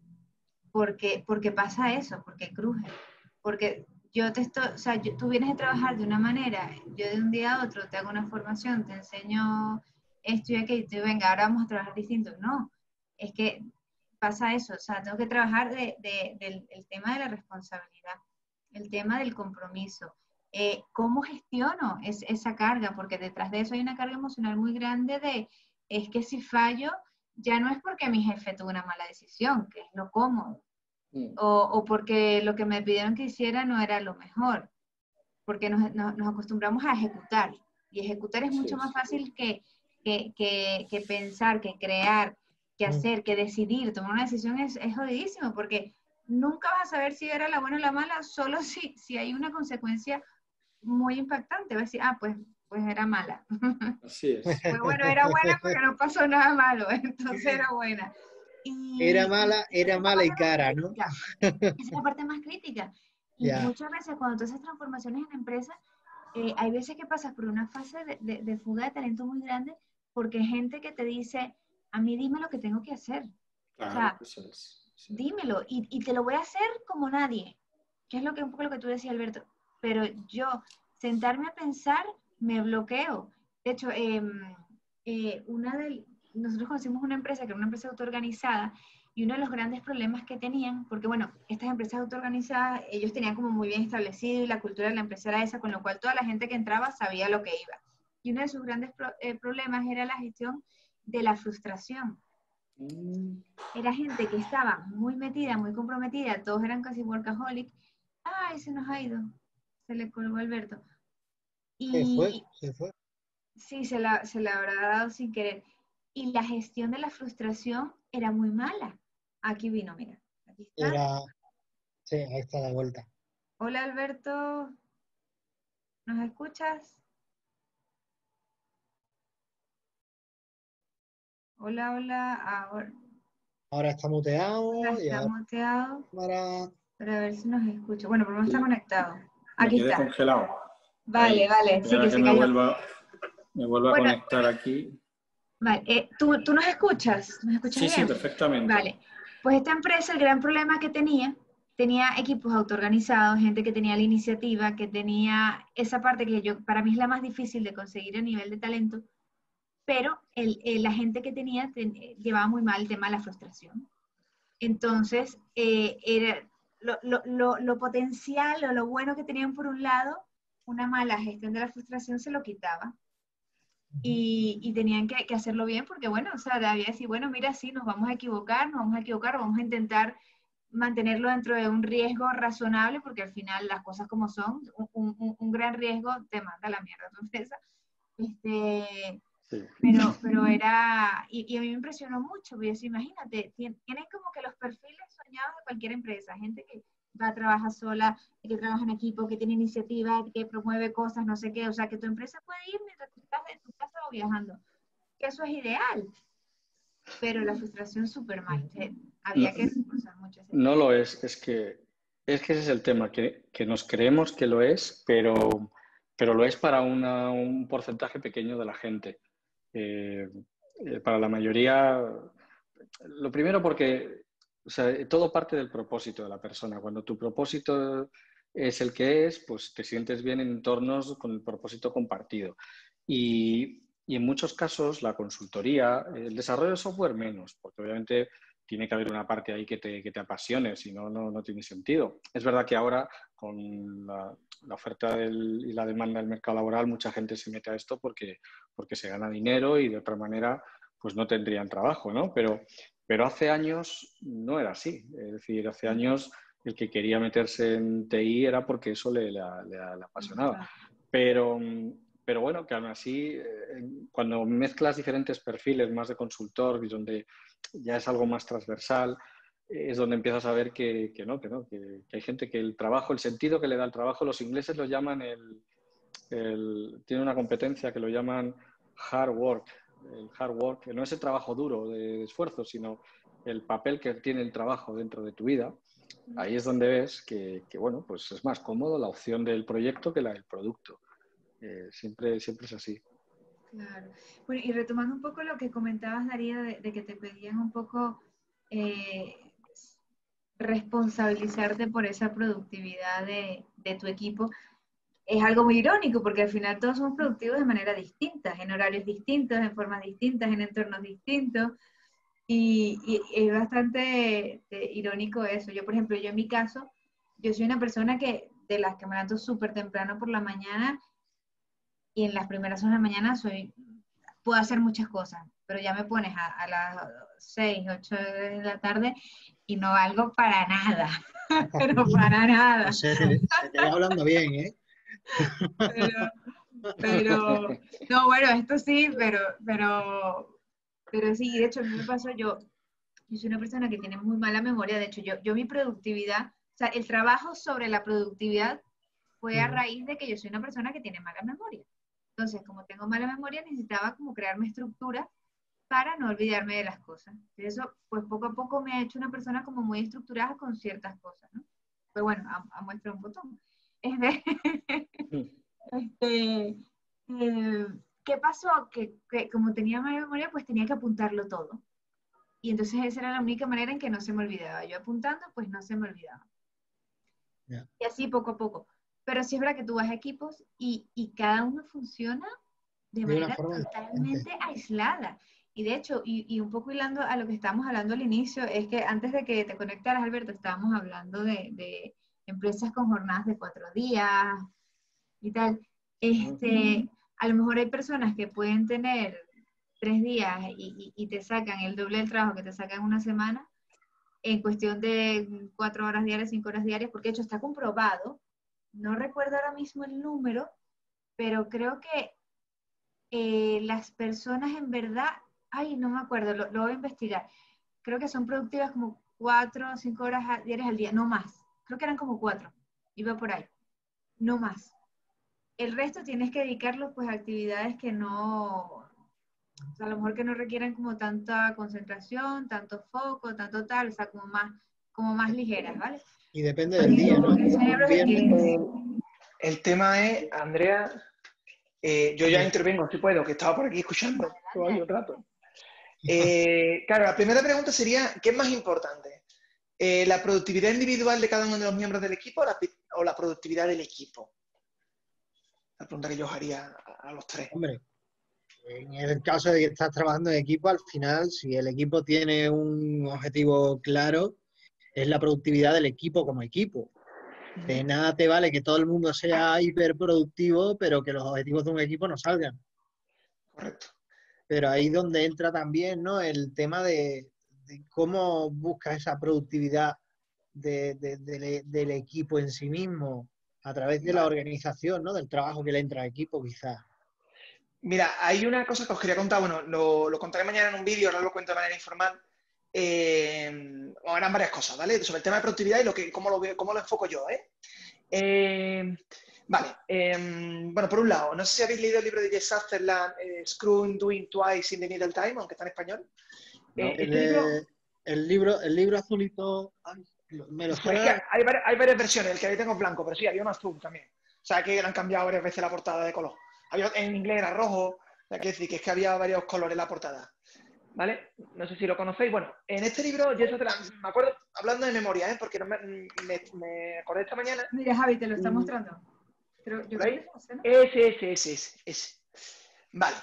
porque pasa eso, porque cruje, porque o sea, tú vienes a trabajar de una manera, yo de un día a otro te hago una formación, te enseño esto y aquello, y te digo, venga, ahora vamos a trabajar distinto. No, es que pasa eso, o sea, tengo que trabajar del el tema de la responsabilidad, el tema del compromiso. ¿Cómo gestiono esa carga? Porque detrás de eso hay una carga emocional muy grande es que si fallo, ya no es porque mi jefe tuvo una mala decisión, que es lo cómodo, o porque lo que me pidieron que hiciera no era lo mejor, porque nos acostumbramos a ejecutar, y ejecutar es mucho más fácil que pensar, que crear, que hacer, que decidir. Tomar una decisión es jodidísimo, porque nunca vas a saber si era la buena o la mala, solo si hay una consecuencia muy impactante. Vas a decir, pues era mala. Así es. Pues bueno, era buena porque no pasó nada malo, entonces era buena. Era Esa es la mala y parte más cara, ¿no? crítica. Esa es la parte más crítica. Y Ya. muchas veces cuando tú haces transformaciones en empresas, hay veces que pasas por una fase de fuga de talento muy grande porque hay gente que te dice, a mí dime lo que tengo que hacer. Claro, O sea, eso es. Sí. dímelo y te lo voy a hacer como nadie, que es un poco lo que tú decías, Alberto. Pero yo, sentarme a pensar, me bloqueo. De hecho, nosotros conocimos una empresa que era una empresa autoorganizada y uno de los grandes problemas que tenían, porque bueno, estas empresas autoorganizadas, ellos tenían como muy bien establecido y la cultura de la empresa era esa, con lo cual toda la gente que entraba sabía lo que iba. Y uno de sus grandes problemas era la gestión de la frustración. Era gente que estaba muy metida, muy comprometida, todos eran casi workaholic. Ay, se nos ha ido, se le colgó a Alberto. Y Se fue. sí, se la habrá dado sin querer. Y la gestión de la frustración era muy mala. Aquí vino, mira, aquí está. Sí, ahí está de vuelta. Hola Alberto, ¿nos escuchas? Hola, hola, Ahora está muteado y está ahora muteado, para... para ver si nos escucha. Bueno, por lo menos está Sí. conectado. Me Aquí quedé está. congelado. Vale, Ahí. vale, Y sí ahora que que se cayó. me vuelvo a Bueno, conectar aquí. vale, ¿tú nos escuchas? ¿Nos escuchas Sí, sí, bien? perfectamente. Vale. Pues esta empresa, el gran problema que tenía equipos autoorganizados, gente que tenía la iniciativa, que tenía esa parte que para mí es la más difícil de conseguir a nivel de talento, pero la gente que llevaba muy mal el tema de la frustración. Entonces, era lo potencial o lo bueno que tenían por un lado, una mala gestión de la frustración se lo quitaba. Y tenían que hacerlo bien porque, bueno, o sea, había que decir, bueno, mira, sí, nos vamos a equivocar, vamos a intentar mantenerlo dentro de un riesgo razonable porque al final las cosas como son, un gran riesgo te manda a la mierda tu empresa. Sí. Pero y a mí me impresionó mucho, porque yo decía, imagínate, tienen como que los perfiles soñados de cualquier empresa, gente que va a trabajar sola, que trabaja en equipo, que tiene iniciativa, que promueve cosas, no sé qué, o sea, que tu empresa puede ir mientras tú estás en tu casa o viajando, que eso es ideal, pero la frustración súper mal, No, había que reforzar mucho ese no tema. lo es que ese es el tema, que nos creemos que lo es, pero lo es para un porcentaje pequeño de la gente. Eh, para la mayoría, lo primero porque o sea, todo parte del propósito de la persona. Cuando tu propósito es el que es, pues te sientes bien en entornos con el propósito compartido. Y en muchos casos la consultoría, el desarrollo de software menos, porque obviamente tiene que haber una parte ahí que te apasione, si no, no tiene sentido. Es verdad que ahora con la oferta y la demanda del mercado laboral, mucha gente se mete a esto porque se gana dinero y de otra manera pues no tendrían trabajo, ¿no? Pero hace años no era así. Es decir, hace años el que quería meterse en TI era porque eso le apasionaba. Pero bueno, que aún así, cuando mezclas diferentes perfiles más de consultor y donde ya es algo más transversal, es donde empiezas a ver que hay gente que el trabajo, el sentido que le da el trabajo, los ingleses lo llaman tiene una competencia que lo llaman hard work. El hard work, que no es el trabajo duro de esfuerzo, sino el papel que tiene el trabajo dentro de tu vida. Ahí es donde ves que bueno, pues es más cómodo la opción del proyecto que la del producto. Siempre es así. Claro. Bueno, y retomando un poco lo que comentabas, Daría, de que te pedían un poco responsabilizarte por esa productividad de tu equipo, es algo muy irónico porque al final todos somos productivos de manera distinta, en horarios distintos, en formas distintas, en entornos distintos. Y es bastante irónico eso. Yo, por ejemplo, yo en mi caso, yo soy una persona que de las que me levanto súper temprano por la mañana y en las primeras horas de la mañana puedo hacer muchas cosas, pero ya me pones a las 6, 8 de la tarde y no valgo para nada, pero para nada. Se te ve hablando bien, ¿eh? No, bueno, esto sí, pero sí, de hecho a mí me pasó, yo soy una persona que tiene muy mala memoria, de hecho yo mi productividad, o sea, el trabajo sobre la productividad fue a raíz de que yo soy una persona que tiene mala memoria. Entonces, como tengo mala memoria, necesitaba como crearme estructuras para no olvidarme de las cosas. Y eso, pues poco a poco me ha hecho una persona como muy estructurada con ciertas cosas, ¿no? Pues bueno, a muestra un botón. Este, ¿Qué pasó? Que como tenía mala memoria, pues tenía que apuntarlo todo. Y entonces esa era la única manera en que no se me olvidaba. Yo apuntando, pues no se me olvidaba. Yeah. Y así poco a poco. Pero sí es verdad que tú vas a equipos y cada uno funciona de manera totalmente aislada. Y de hecho, y un poco hilando a lo que estábamos hablando al inicio, es que antes de que te conectaras, Alberto, estábamos hablando de empresas con jornadas de 4 días y tal. A lo mejor hay personas que pueden tener 3 días y te sacan el doble del trabajo que te sacan una semana en cuestión de 4 horas diarias, 5 horas diarias, porque de hecho está comprobado, no recuerdo ahora mismo el número, pero creo que las personas en verdad, ay, no me acuerdo, lo voy a investigar, creo que son productivas como 4 o 5 horas diarias al día, no más, creo que eran como 4, iba por ahí, no más. El resto tienes que dedicarlo pues a actividades que no, o sea, a lo mejor que no requieran como tanta concentración, tanto foco, tanto tal, o sea, como más ligeras, ¿vale? Y depende del día, ¿no? El cerebro requiere... El tema es, Andrea, yo ya intervengo, si puedo, que estaba por aquí escuchando todo un rato. Claro, la primera pregunta sería, ¿qué es más importante? ¿La productividad individual de cada uno de los miembros del equipo o la productividad del equipo? La pregunta que yo os haría a los tres. Hombre, en el caso de que estás trabajando en equipo, al final, si el equipo tiene un objetivo claro, es la productividad del equipo como equipo. De nada te vale que todo el mundo sea hiperproductivo, pero que los objetivos de un equipo no salgan. Correcto. Pero ahí es donde entra también, ¿no?, el tema de cómo buscas esa productividad del equipo en sí mismo a través de la organización, ¿no?, del trabajo que le entra al equipo, quizás. Mira, hay una cosa que os quería contar, bueno, lo contaré mañana en un vídeo, ahora lo cuento de manera informal. Eran varias cosas, ¿vale? Sobre el tema de productividad y cómo lo enfoco yo, Vale, bueno, por un lado, no sé si habéis leído el libro de Jess Sutherland, Screwing Doing Twice in the Middle Time, aunque está en español. No, el libro azulito, me lo pues es que hay varias versiones, el que ahí tengo es blanco, pero sí, había un azul también. O sea, que le han cambiado varias veces la portada de color. En inglés era rojo, o sea, quiero decir que es que había varios colores en la portada. ¿Vale? No sé si lo conocéis. Bueno, en este libro, Jess Sutherland, me acuerdo, hablando de memoria, porque no me acordé esta mañana. Mira, Javi, te lo está mostrando. Pero yo creo que ese, ¿no? Ese. Vale.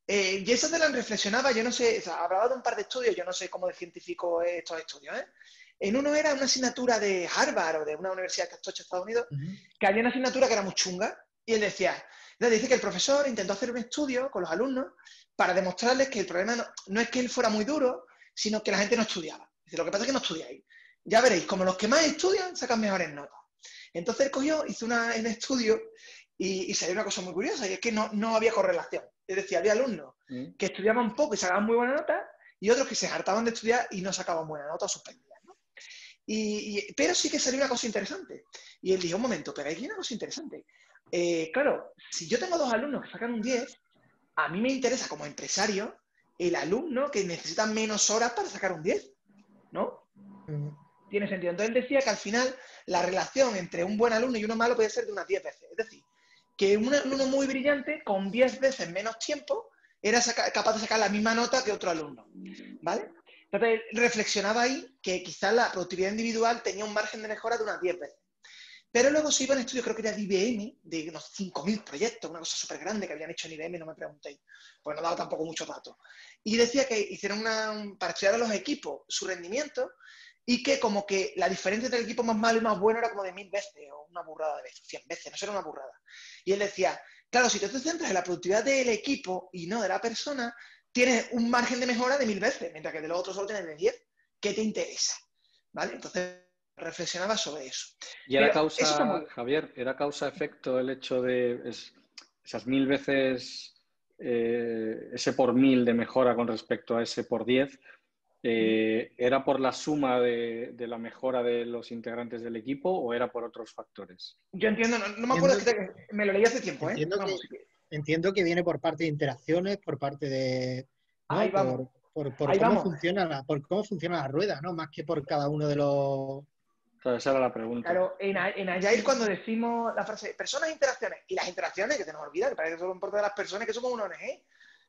Jess Sutherland reflexionaba, yo no sé, o sea, hablaba de un par de estudios, yo no sé cómo de científico es estos estudios, En uno era una asignatura de Harvard o de una universidad que está en Estados Unidos, que había una asignatura que era muy chunga, y él dice que el profesor intentó hacer un estudio con los alumnos para demostrarles que el problema no es que él fuera muy duro, sino que la gente no estudiaba. Dice, lo que pasa es que no estudiáis. Ya veréis, como los que más estudian sacan mejores notas. Entonces él hizo un estudio y salió una cosa muy curiosa, y es que no había correlación. Es decir, había alumnos que estudiaban poco y sacaban muy buena nota, y otros que se hartaban de estudiar y no sacaban buena nota o suspendían, ¿no? Pero sí que salió una cosa interesante. Y él dijo, un momento, pero hay una cosa interesante. Claro, si yo tengo 2 alumnos que sacan un 10, a mí me interesa como empresario el alumno que necesita menos horas para sacar un 10, ¿no? Tiene sentido. Entonces él decía que al final la relación entre un buen alumno y uno malo puede ser de unas 10 veces. Es decir, que un alumno muy brillante con 10 veces menos tiempo era capaz de sacar la misma nota que otro alumno, ¿vale? Entonces, reflexionaba ahí que quizás la productividad individual tenía un margen de mejora de unas 10 veces. Pero luego se iba en estudio, creo que era de IBM, de unos 5.000 proyectos, una cosa súper grande que habían hecho en IBM, no me preguntéis, pues no daba tampoco muchos datos. Y decía que hicieron para estudiar a los equipos su rendimiento y que como que la diferencia entre el equipo más malo y más bueno era como de 1000 veces, o una burrada de veces, 100 veces, no sé, era una burrada. Y él decía, claro, si tú te centras en la productividad del equipo y no de la persona, tienes un margen de mejora de 1000 veces, mientras que de los otros solo tienes de 10. ¿Qué te interesa? ¿Vale? Entonces reflexionaba sobre eso. Y era Pero eso está muy causa, bien. Javier, era causa-efecto el hecho de esas 1000 veces, ese por 1000 de mejora con respecto a ese por 10, ¿era por la suma de la mejora de los integrantes del equipo o era por otros factores? Yo entiendo, no me acuerdo, me lo leí hace tiempo, ¿eh? Entiendo Vamos, entiendo que viene por parte de interacciones, por parte de, ahí ¿no? vamos, por ahí cómo vamos. funciona por cómo funciona la rueda, ¿no? Más que por cada uno de los... Claro, esa era la pregunta. Claro, en Agile cuando decimos la frase personas e interacciones, y las interacciones, que se nos olvida, que parece que solo importa de las personas, que somos una ONG,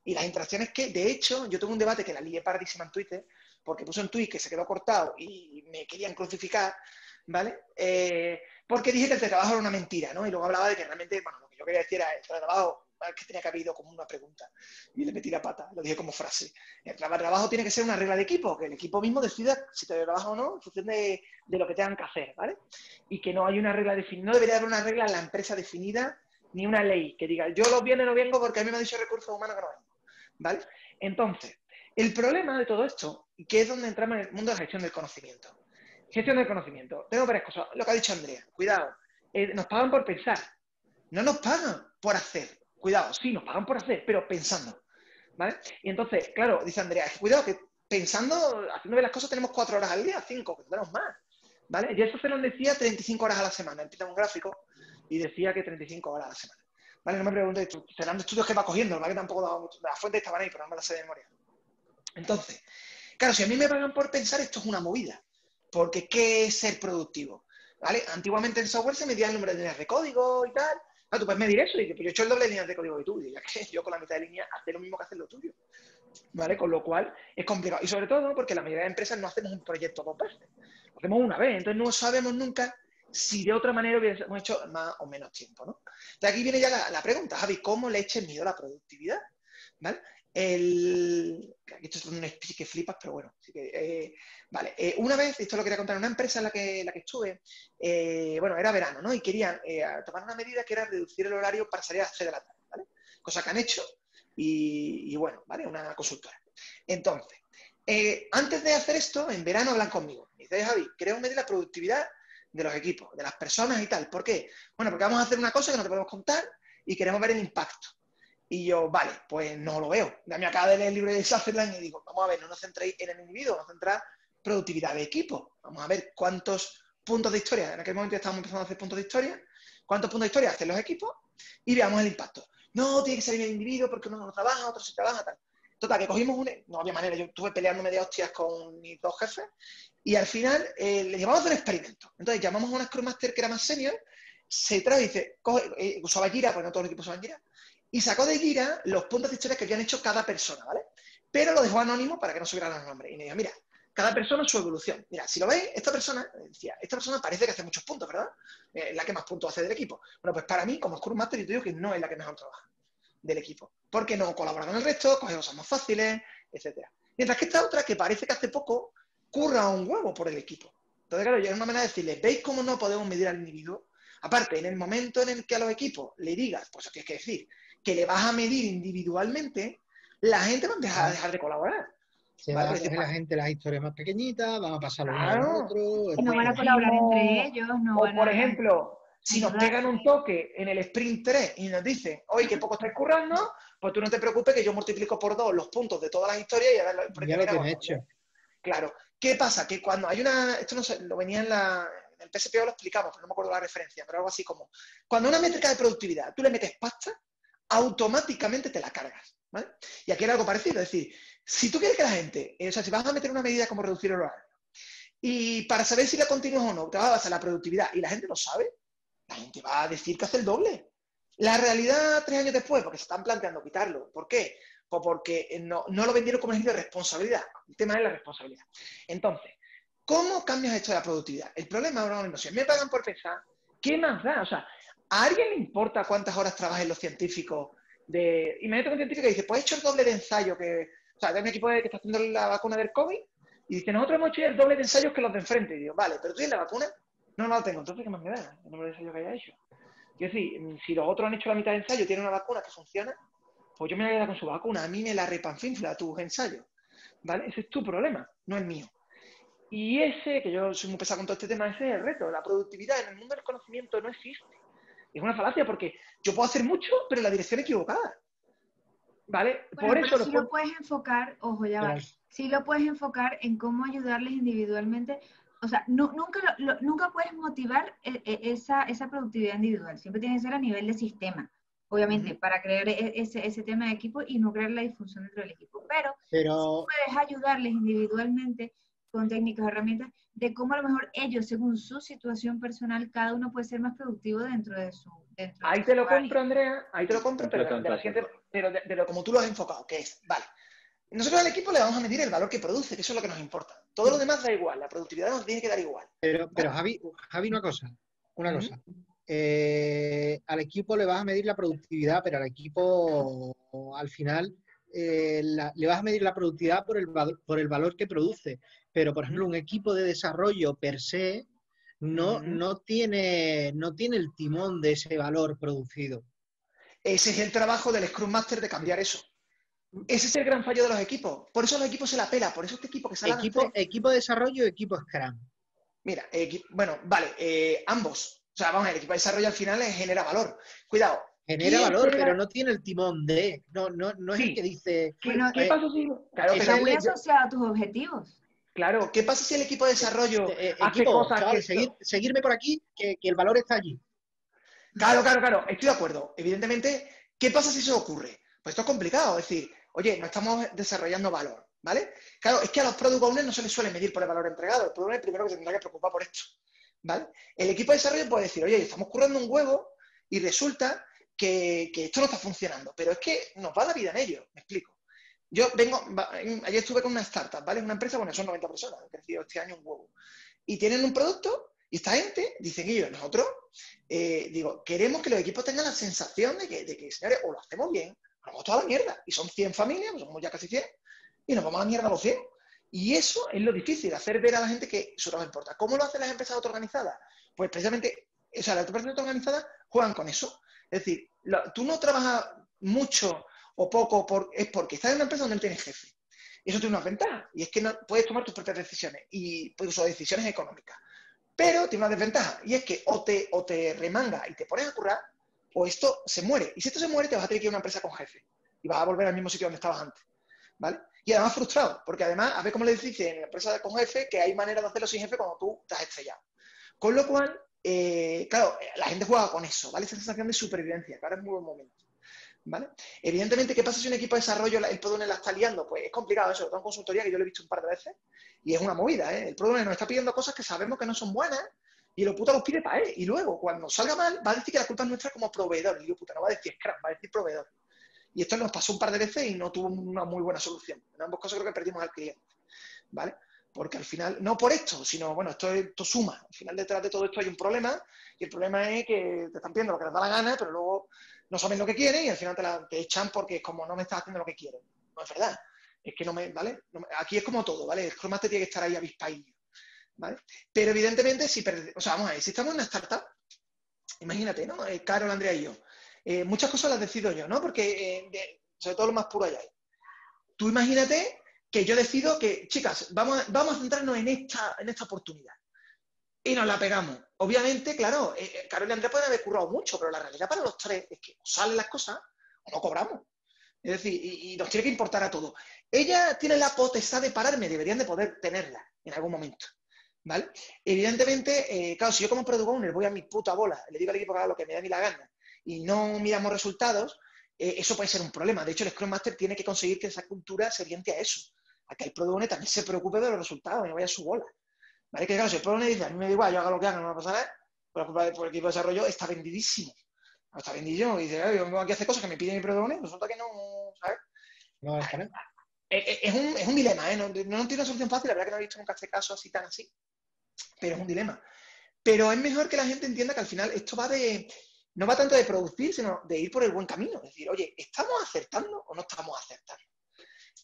y las interacciones que, de hecho, yo tuve un debate que la lié pardísima en Twitter, porque puse un tweet que se quedó cortado y me querían crucificar, ¿vale? Porque dije que el teletrabajo era una mentira, ¿no? Y luego hablaba de que realmente, bueno, lo que yo quería decir era el teletrabajo, que tenía que haber ido como una pregunta, y le metí la pata, lo dije como frase. El trabajo tiene que ser una regla de equipo, que el equipo mismo decida si teletrabaja o no, en función de lo que tengan que hacer, ¿vale? Y que no hay una regla definida, no debería haber una regla en la empresa definida, ni una ley que diga, yo los viernes no vengo porque a mí me ha dicho recursos humanos que no vengo, ¿vale? Entonces, el problema de todo esto, que es donde entramos en el mundo de la gestión del conocimiento. Gestión del conocimiento. Tengo varias cosas. Lo que ha dicho Andrea, cuidado, nos pagan por pensar, no nos pagan por hacer. Cuidado, sí, nos pagan por hacer, pero pensando, ¿vale? Y entonces, claro, dice Andrea, cuidado que pensando, haciendo bien las cosas tenemos 4 horas al día, 5, que tenemos más, ¿vale? Y eso se nos decía 35 horas a la semana. Empieza un gráfico y decía que 35 horas a la semana. ¿Vale? No me preguntéis, serán estudios que va cogiendo, ¿vale? Que tampoco daba mucho. Las fuentes estaban ahí, pero no me las sé de memoria. Entonces, claro, si a mí me pagan por pensar, esto es una movida. Porque, ¿qué es ser productivo? ¿Vale? Antiguamente en software se medía el número de líneas de código y tal. No, tú puedes medir eso y que yo he hecho el doble de líneas de código que tú. Y ya que yo con la mitad de línea hacer lo mismo que hacer lo tuyo. ¿Vale? Con lo cual es complicado. Y sobre todo porque la mayoría de empresas no hacemos un proyecto 2 veces. Lo hacemos una vez. Entonces no sabemos nunca si de otra manera hubiésemos hecho más o menos tiempo, ¿no? De aquí viene ya la pregunta, Javi, ¿cómo le eches miedo a la productividad? ¿Vale? Aquí esto es un speech que flipas, pero bueno. Así que, vale. Una vez, esto lo quería contar, en una empresa en la que estuve, bueno, era verano, ¿no? Y querían tomar una medida que era reducir el horario para salir a las 6 de la tarde, ¿vale? Cosa que han hecho y bueno, ¿vale? Una consultora. Entonces, antes de hacer esto, en verano hablan conmigo. Me dice, Javi, queremos medir la productividad de los equipos, de las personas y tal. ¿Por qué? Bueno, porque vamos a hacer una cosa que no te podemos contar y queremos ver el impacto. Y yo, vale, pues no lo veo. Ya me acabo de leer el libro de Sutherland y digo, vamos a ver, no nos centréis en el individuo, nos centréis en productividad de equipo. Vamos a ver cuántos puntos de historia, en aquel momento ya estábamos empezando a hacer puntos de historia, cuántos puntos de historia hacen los equipos y veamos el impacto. No, tiene que salir el individuo porque uno no trabaja, otro sí trabaja, tal. Total, que cogimos no había manera, yo estuve peleándome de hostias con mis 2 jefes y al final le llamamos a hacer un experimento. Entonces llamamos a una Scrum Master que era más senior, se trae y dice, usaba Jira, porque no todos los equipos usaban Jira, y sacó de Jira los puntos de historia que habían hecho cada persona, ¿vale? Pero lo dejó anónimo para que no subieran los nombres. Y me dijo, mira, cada persona su evolución. Mira, si lo veis, esta persona parece que hace muchos puntos, ¿verdad? Es la que más puntos hace del equipo. Bueno, pues para mí, como Scrum Master, yo te digo que no es la que mejor trabaja del equipo. Porque no colabora con el resto, coge cosas más fáciles, etc. Mientras que esta otra, que parece que hace poco, curra un huevo por el equipo. Entonces, claro, yo es una manera de decirles, ¿veis cómo no podemos medir al individuo? Aparte, en el momento en el que a los equipos le digas, pues eso tienes que decir, que le vas a medir individualmente, la gente va a dejar de colaborar. Se va a coger la gente las historias más pequeñitas, van a pasar uno al otro. No van a colaborar entre ellos, no van a... O, por ejemplo, si nos pegan un toque en el sprint 3 y nos dicen, oye, que poco estáis currando, pues tú no te preocupes que yo multiplico por 2 los puntos de todas las historias y a ver ya lo tienes hecho. Claro. ¿Qué pasa? Que cuando hay una... Esto no sé, lo venía en el PSPO lo explicamos, pero no me acuerdo la referencia, pero algo así como, cuando una métrica de productividad tú le metes pasta, automáticamente te la cargas, ¿vale? Y aquí era algo parecido, es decir, si tú quieres que la gente, o sea, si vas a meter una medida como reducir el horario, y para saber si la continúas o no, te vas a basar en la productividad, y la gente lo sabe, la gente va a decir que hace el doble. La realidad 3 años después, porque se están planteando quitarlo. ¿Por qué? Pues porque no lo vendieron como ejercicio de responsabilidad. El tema es la responsabilidad. Entonces, ¿cómo cambias esto de la productividad? El problema ahora mismo, si me pagan por pensar, ¿qué más da? O sea, ¿a alguien le importa cuántas horas trabajen los científicos? Imagínate que un científico dice, pues he hecho el doble de ensayo o sea, hay un equipo que está haciendo la vacuna del COVID y dice, nosotros hemos hecho el doble de ensayos que los de enfrente. Y digo, vale, ¿pero tú tienes la vacuna? No, no la tengo. Entonces, ¿qué más me da el número de ensayos que haya hecho? Quiero decir, si los otros han hecho la mitad de ensayo y tienen una vacuna que funciona, pues yo me voy a quedar con su vacuna. A mí me la repanfinfla tus ensayos. ¿Vale? Ese es tu problema, no el mío. Y ese, que yo soy muy pesado con todo este tema, ese es el reto. La productividad en el mundo del conocimiento no existe. Es una falacia porque yo puedo hacer mucho, pero en la dirección equivocada. ¿Vale? Bueno, por eso pero sí lo puedes enfocar, ojo, ya va, sí lo puedes enfocar en cómo ayudarles individualmente. O sea, nunca puedes motivar esa productividad individual. Siempre tiene que ser a nivel de sistema, obviamente, para crear ese tema de equipo y no crear la disfunción dentro del equipo. Pero sí puedes ayudarles individualmente con técnicas, herramientas, de cómo a lo mejor ellos, según su situación personal, cada uno puede ser más productivo dentro de su ahí te lo compro, Andrea, ahí te lo compro, pero de lo como tú lo has enfocado, que es, vale, nosotros al equipo le vamos a medir el valor que produce, que eso es lo que nos importa. Todo lo demás da igual, la productividad nos tiene que dar igual. Pero Javi, una cosa. Al equipo le vas a medir la productividad, pero al equipo al final le vas a medir la productividad por el valor que produce. Pero, por ejemplo, un equipo de desarrollo per se no tiene el timón de ese valor producido. Ese es el trabajo del Scrum Master de cambiar eso. Ese es el gran fallo de los equipos. Por eso los equipos se la pela. Por eso este equipo que sale equipo de desarrollo o equipo Scrum. Mira, bueno, vale, ambos. O sea, vamos a ver, el equipo de desarrollo al final genera valor. Cuidado. Genera valor, pero no tiene el timón de... No es el que dice... ¿Qué pasa si...? Claro, está muy asociado a tus objetivos. Claro, ¿qué pasa si el equipo de desarrollo hace cosas chaval, seguirme por aquí, que el valor está allí? Claro, estoy de acuerdo. Evidentemente, ¿qué pasa si eso ocurre? Pues esto es complicado, es decir, oye, no estamos desarrollando valor, ¿vale? Claro, es que a los product owners no se les suele medir por el valor entregado. El product owner es el primero que se tendrá que preocupar por esto, ¿vale? El equipo de desarrollo puede decir, oye, estamos currando un huevo y resulta que esto no está funcionando, pero es que nos va la vida en ello, me explico. Ayer estuve con una startup, ¿vale? Una empresa, bueno, son 90 personas, han crecido este año un huevo. Y tienen un producto, y esta gente, dicen ellos, nosotros, queremos que los equipos tengan la sensación de que, señores, o lo hacemos bien, nos vamos toda la mierda. Y son 100 familias, pues somos ya casi 100, y nos vamos a la mierda a los 100. Y eso es lo difícil, hacer ver a la gente que eso nos importa. ¿Cómo lo hacen las empresas autoorganizadas? Pues precisamente, o sea, las empresas autoorganizadas juegan con eso. Es decir, tú no trabajas mucho o poco es porque estás en una empresa donde no tienes jefe. Y eso tiene una ventaja, y es que no, puedes tomar tus propias decisiones, y incluso decisiones económicas. Pero tiene una desventaja, y es que o te remanga y te pones a currar, o esto se muere. Y si esto se muere, te vas a tener que ir a una empresa con jefe. Y vas a volver al mismo sitio donde estabas antes. ¿Vale? Y además frustrado, porque además, a ver cómo le dice en la empresa con jefe que hay manera de hacerlo sin jefe cuando tú te has estrellado. Con lo cual, claro, la gente juega con eso, ¿vale? Esa sensación de supervivencia, que ahora es muy buen momento. ¿Vale? Evidentemente, ¿qué pasa si un equipo de desarrollo el product owner la está liando? Pues es complicado eso, lo tengo en consultoría, que yo lo he visto un par de veces, y es una movida, ¿eh? El product owner nos está pidiendo cosas que sabemos que no son buenas, y lo puta los pide para él, y luego, cuando salga mal, va a decir que la culpa es nuestra como proveedor, y yo, puta, no va a decir Scrum, va a decir proveedor. Y esto nos pasó un par de veces y no tuvo una muy buena solución. En ambos casos creo que perdimos al cliente, ¿vale? Porque al final, no por esto, sino, bueno, esto suma. Al final, detrás de todo esto hay un problema, y el problema es que te están pidiendo lo que les da la gana, pero luego no saben lo que quieren y al final te echan porque es como no me estás haciendo lo que quiero. No es verdad. Es que ¿vale? Aquí es como todo, ¿vale? El Scrum Master tiene que estar ahí avispaillo, ¿vale? Pero evidentemente, o sea, vamos a ver, si estamos en una startup, imagínate, ¿no? Carol, Andrea y yo. Muchas cosas las decido yo, ¿no? Porque, sobre todo lo más puro allá hay. Tú imagínate que yo decido que, chicas, vamos a centrarnos en esta oportunidad. Y nos la pegamos. Obviamente, claro, Carol y Andrea pueden haber currado mucho, pero la realidad para los tres es que o salen las cosas o no cobramos. Es decir, y nos tiene que importar a todos. Ella tiene la potestad de pararme, deberían de poder tenerla en algún momento, ¿vale? Evidentemente, claro, si yo como product owner voy a mi puta bola, le digo al equipo que haga lo que me da ni la gana y no miramos resultados, eso puede ser un problema. De hecho, el Scrum Master tiene que conseguir que esa cultura se oriente a eso, a que el product owner también se preocupe de los resultados y no vaya a su bola. ¿Vale? Que claro, si el product owner dice, a mí me da igual, yo haga lo que haga, no me va a pasar nada, por la culpa del equipo de desarrollo está vendidísimo. Está vendidísimo y dice, yo vengo aquí a hacer cosas que me pide mi product owner, resulta que no, ¿sabes? No vale para nada. Es un dilema, ¿eh? No tiene una solución fácil, la verdad que no he visto nunca este caso así tan así, pero es un dilema. Pero es mejor que la gente entienda que al final esto no va tanto de producir, sino de ir por el buen camino. Es decir, oye, ¿estamos acertando o no estamos acertando?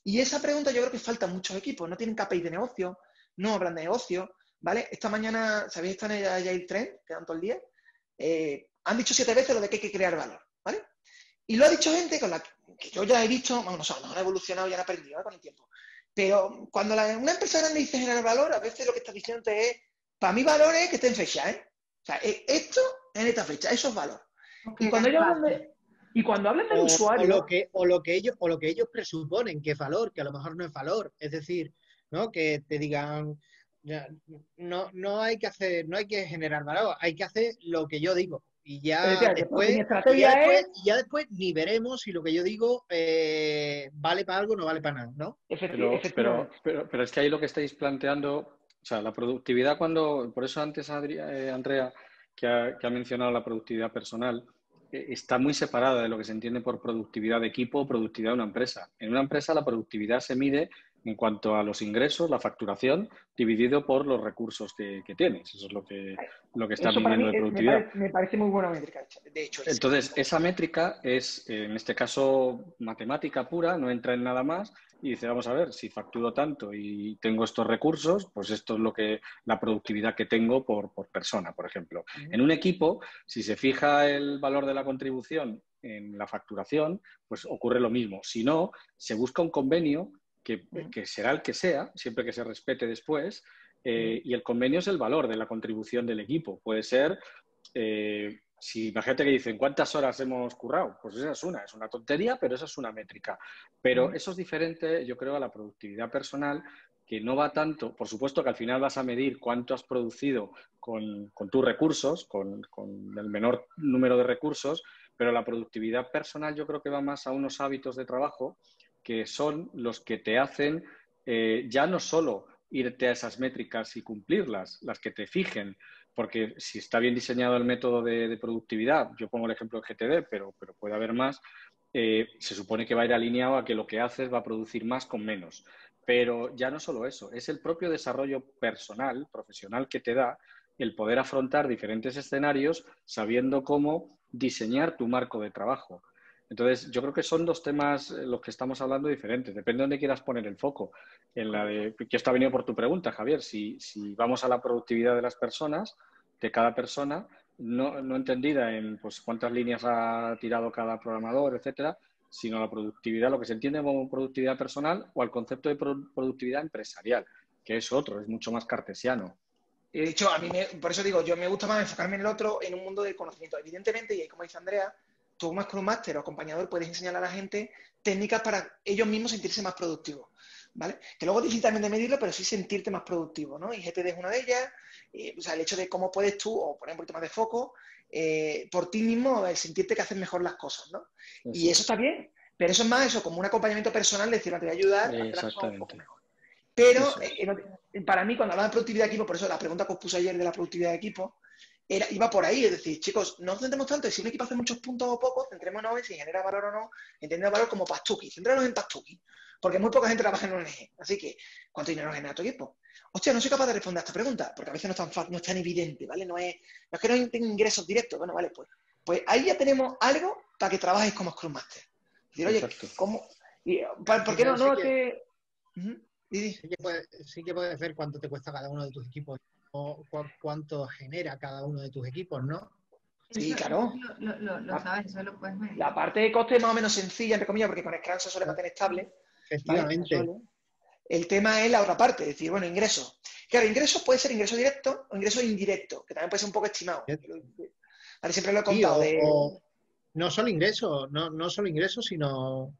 Y esa pregunta yo creo que falta en muchos equipos. No tienen KPI de negocio, no hablan de negocio, ¿vale? Esta mañana, ¿sabéis? Están en el Agile Trend, que dan todo el día. Han dicho 7 veces lo de que hay que crear valor, ¿vale? Y lo ha dicho gente con la que yo ya he visto, bueno, no han evolucionado y han aprendido, ¿eh? Con el tiempo. Pero cuando una empresa grande dice generar valor, a veces lo que está diciendo es, para mí valor es que esté en fecha, ¿eh? O sea, esto en esta fecha, eso es valor. Okay, Y cuando hablan del usuario... O lo que ellos presuponen que es valor, que a lo mejor no es valor. Es decir, ¿no? Que te digan, no hay que generar valor, hay que hacer lo que yo digo. Y ya después ni veremos si lo que yo digo vale para algo o no vale para nada, ¿no? Pero es que ahí lo que estáis planteando, o sea, la productividad por eso antes Andrea, que ha mencionado la productividad personal, está muy separada de lo que se entiende por productividad de equipo o productividad de una empresa. En una empresa la productividad se mide en cuanto a los ingresos, la facturación, dividido por los recursos que tienes. Eso es lo que está midiendo de productividad. Me parece muy buena métrica, de hecho. Entonces, esa métrica es, en este caso, matemática pura, no entra en nada más, y dice, vamos a ver, si facturo tanto y tengo estos recursos, pues esto es la productividad que tengo por persona, por ejemplo. En un equipo, si se fija el valor de la contribución en la facturación, pues ocurre lo mismo. Si no, se busca un convenio que será el que sea, siempre que se respete después, y el convenio es el valor de la contribución del equipo. Puede ser, si imagínate que dicen, ¿cuántas horas hemos currado? Pues esa es una tontería, pero esa es una métrica. Pero eso es diferente, yo creo, a la productividad personal, que no va tanto, por supuesto que al final vas a medir cuánto has producido con tus recursos, con el menor número de recursos, pero la productividad personal yo creo que va más a unos hábitos de trabajo que son los que te hacen ya no solo irte a esas métricas y cumplirlas, las que te fijen, porque si está bien diseñado el método de productividad, yo pongo el ejemplo de GTD, pero puede haber más, se supone que va a ir alineado a que lo que haces va a producir más con menos. Pero ya no solo eso, es el propio desarrollo personal, profesional que te da el poder afrontar diferentes escenarios sabiendo cómo diseñar tu marco de trabajo. Entonces, yo creo que son dos temas los que estamos hablando diferentes. Depende de dónde quieras poner el foco. Que esto ha venido por tu pregunta, Javier. Si vamos a la productividad de las personas, de cada persona, no entendida en pues cuántas líneas ha tirado cada programador, etcétera, sino la productividad, lo que se entiende como productividad personal o al concepto de productividad empresarial, que es otro, es mucho más cartesiano. De hecho, por eso digo, yo me gusta más enfocarme en el otro, en un mundo del conocimiento. Evidentemente, y ahí como dice Andrea, tú más Scrum Master o acompañador puedes enseñar a la gente técnicas para ellos mismos sentirse más productivos, ¿vale? Que luego es difícil también de medirlo, pero sí sentirte más productivo, ¿no? Y GTD es una de ellas, o sea, el hecho de cómo puedes tú, o poner un poquito más de foco, por ti mismo, el sentirte que haces mejor las cosas, ¿no? Y eso está bien, pero eso es más eso, como un acompañamiento personal, decir, te voy a ayudar a hacer las cosas un poco mejor. Pero para mí, cuando hablaba de productividad de equipo, por eso la pregunta que os puse ayer de la productividad de equipo, iba por ahí, es decir, chicos, no nos centremos tanto en si un equipo hace muchos puntos o pocos, centrémonos en si genera valor o no, entendiendo el valor como Pastuki, centrémonos en Pastuki, porque muy poca gente trabaja en un ONG, así que, ¿cuánto dinero genera tu equipo? Hostia, no soy capaz de responder a esta pregunta, porque a veces no es tan evidente, ¿vale? No es que no tenga ingresos directos, bueno, vale, pues ahí ya tenemos algo para que trabajes como Scrum Master. Es decir, oye, ¿cómo? ¿Por qué no? Sí que puedes ver cuánto te cuesta cada uno de tus equipos o cuánto genera cada uno de tus equipos, ¿no? Sí, claro. Lo sabes, eso lo puedes medir. La parte de coste es más o menos sencilla, entre comillas, porque con Scrum se suele mantener estable. Efectivamente. ¿vale? El tema es la otra parte, es decir, bueno, ingresos. Claro, ingresos puede ser ingreso directo o ingreso indirecto, que también puede ser un poco estimado. Vale, siempre lo he contado. No solo ingresos, sino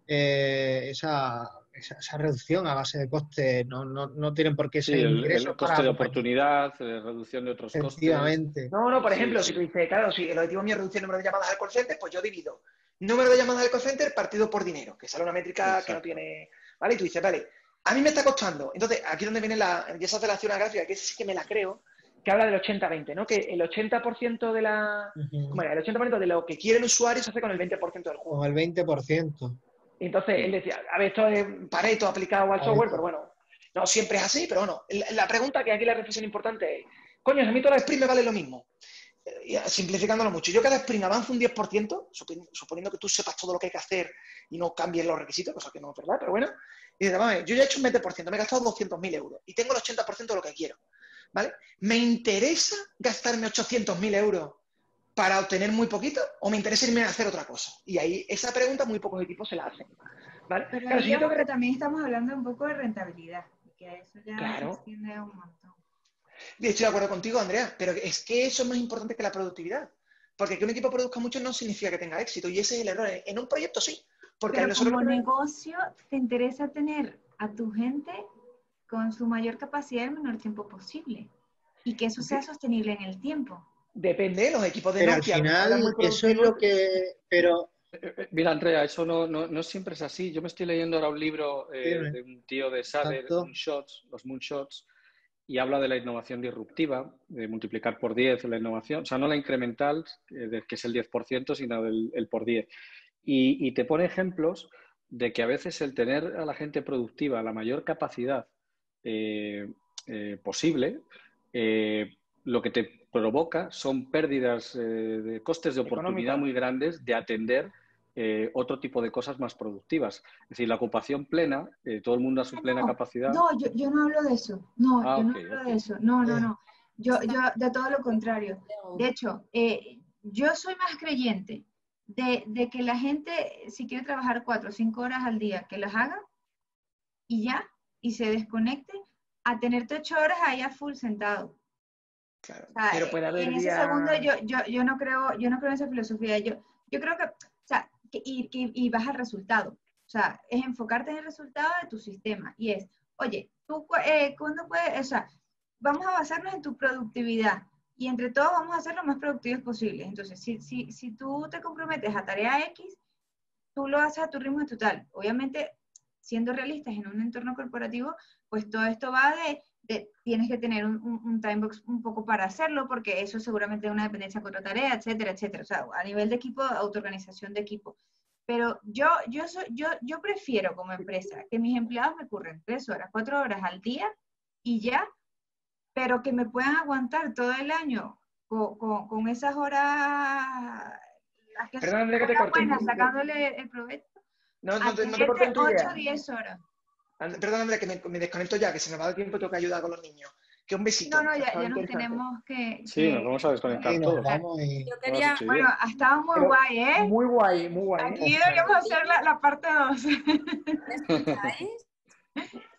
esa reducción a base de coste. No tienen por qué ser ingresos. El coste de oportunidad, reducción de otros Efectivamente. costes. No, por ejemplo, si tú dices, claro, si el objetivo mío es reducir el número de llamadas al call center, pues yo divido número de llamadas al call center partido por dinero, que sale una métrica que no tiene... ¿Vale? Y tú dices, vale, a mí me está costando. Entonces, aquí es donde viene esa relación gráfica, que sí que me la creo, que habla del 80-20, ¿no? Que el 80% de la... ¿Cómo era? El 80% de lo que quiere el usuario se hace con el 20% del juego. Con el 20%. Entonces él decía, a ver, esto es Pareto aplicado al software, pero bueno, no siempre es así, pero bueno, la pregunta que aquí la reflexión importante es, coño, a mí toda la sprint me vale lo mismo. Simplificándolo mucho, yo cada sprint avanzo un 10%, suponiendo que tú sepas todo lo que hay que hacer y no cambies los requisitos, cosa que no es verdad, pero bueno, y dices, vamos, yo ya he hecho un 20%, me he gastado 200.000 euros y tengo el 80% de lo que quiero, ¿vale? ¿Me interesa gastarme 800.000 euros para obtener muy poquito o me interesa irme a hacer otra cosa? Y ahí esa pregunta muy pocos equipos se la hacen, ¿vale? Pero Claro, ahí si yo yo tengo creo que... que también estamos hablando un poco de rentabilidad, y que eso ya se Claro, extiende un montón. estoy de acuerdo contigo, Andrea, pero es que eso es más importante que la productividad. Porque que un equipo produzca mucho no significa que tenga éxito, y ese es el error. En un proyecto sí, porque Pero nosotros como lo que... negocio, te interesa tener a tu gente con su mayor capacidad en el menor tiempo posible y que eso sea sostenible en el tiempo. Depende, los equipos de Pero al Nokia a lo mejor eran muy final, eso es productivos. lo que... Pero, Mira, Andrea, eso no siempre es así. Yo me estoy leyendo ahora un libro dime, de un tío de Sader, tanto... Moonshots, los Moonshots, y habla de la innovación disruptiva, de multiplicar por 10 la innovación, o sea, no la incremental, que es el 10%, sino el por 10. Y te pone ejemplos de que a veces el tener a la gente productiva la mayor capacidad posible, lo que te provoca son pérdidas de costes de oportunidad Económico. muy grandes de atender otro tipo de cosas más productivas. Es decir, la ocupación plena, todo el mundo a su plena capacidad. No, yo no hablo de eso. No, yo no Ok, hablo ok. de eso. No, no, eh, no. Yo de todo lo contrario. De hecho, yo soy más creyente de que la gente, si quiere trabajar 4 o 5 horas al día, que las haga y ya, y se desconecte, a tenerte 8 horas ahí a full sentado. Claro, O sea, pero puede haber en ese segundo días... yo no creo en esa filosofía. Yo creo que, o sea, y vas al resultado. O sea, es enfocarte en el resultado de tu sistema. Y es, oye, tú, ¿cuándo puedes? O sea, vamos a basarnos en tu productividad. Y entre todos vamos a ser lo más productivos posible. Entonces, si tú te comprometes a tarea X, tú lo haces a tu ritmo total. Obviamente, siendo realistas en un entorno corporativo, pues todo esto va de tienes que tener un time box un poco para hacerlo, porque eso seguramente es una dependencia con otra tarea, etcétera, etcétera. O sea, a nivel de equipo, autoorganización de equipo. Pero yo prefiero como empresa que mis empleados me curren 3 horas, 4 horas al día y ya, pero que me puedan aguantar todo el año con esas horas, las que Perdón, son Andrea, que te horas corte. buenas, sacándole el provecho, a No te corto tenerte en tu 8 idea. o 10 horas. Perdón, Andrea, que me desconecto ya, que se me va el tiempo y tengo que ayudar con los niños. Que un No, besito, no, que ha estado ya nos interesante. tenemos Sí, nos vamos a desconectar y nos todos. vamos y... Yo Son las quería, 8 y Bueno, 10. ha estado muy Pero guay, ¿eh? muy guay, ¿eh? Aquí Claro. deberíamos hacer la parte 2. ¿me escucháis?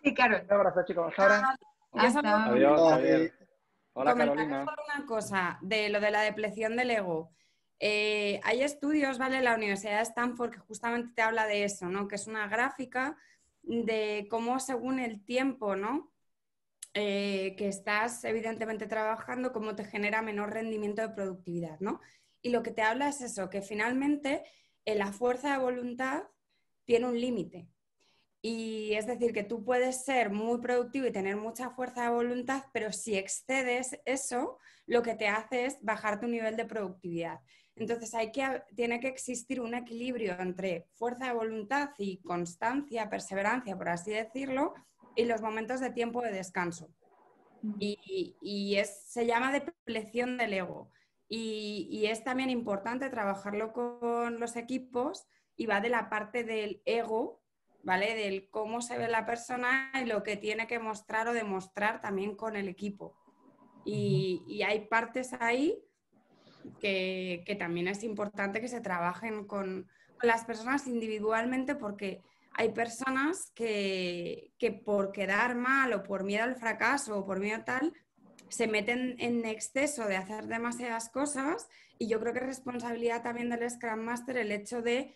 Sí, Carol. Un abrazo, chicos. Hasta ahora. Yo solo Hasta Adiós, Vale. Javier. Hola, comentaros Carolina. por una cosa, de lo de la depleción del ego. Hay estudios, ¿vale? La Universidad de Stanford que justamente te habla de eso, ¿no? Que es una gráfica de cómo según el tiempo, ¿no? Que estás evidentemente trabajando, cómo te genera menor rendimiento de productividad, ¿no? Y lo que te habla es eso, que finalmente la fuerza de voluntad tiene un límite. Y es decir, que tú puedes ser muy productivo y tener mucha fuerza de voluntad, pero si excedes eso, lo que te hace es bajar tu nivel de productividad. Entonces tiene que existir un equilibrio entre fuerza de voluntad y constancia, perseverancia, por así decirlo, y los momentos de tiempo de descanso. Se llama depleción del ego. Y es también importante trabajarlo con los equipos y va de la parte del ego, ¿vale? Del cómo se ve la persona y lo que tiene que mostrar o demostrar también con el equipo. Y hay partes ahí que también es importante que se trabajen con las personas individualmente porque hay personas que por quedar mal o por miedo al fracaso o por miedo tal, se meten en exceso de hacer demasiadas cosas y yo creo que es responsabilidad también del Scrum Master el hecho de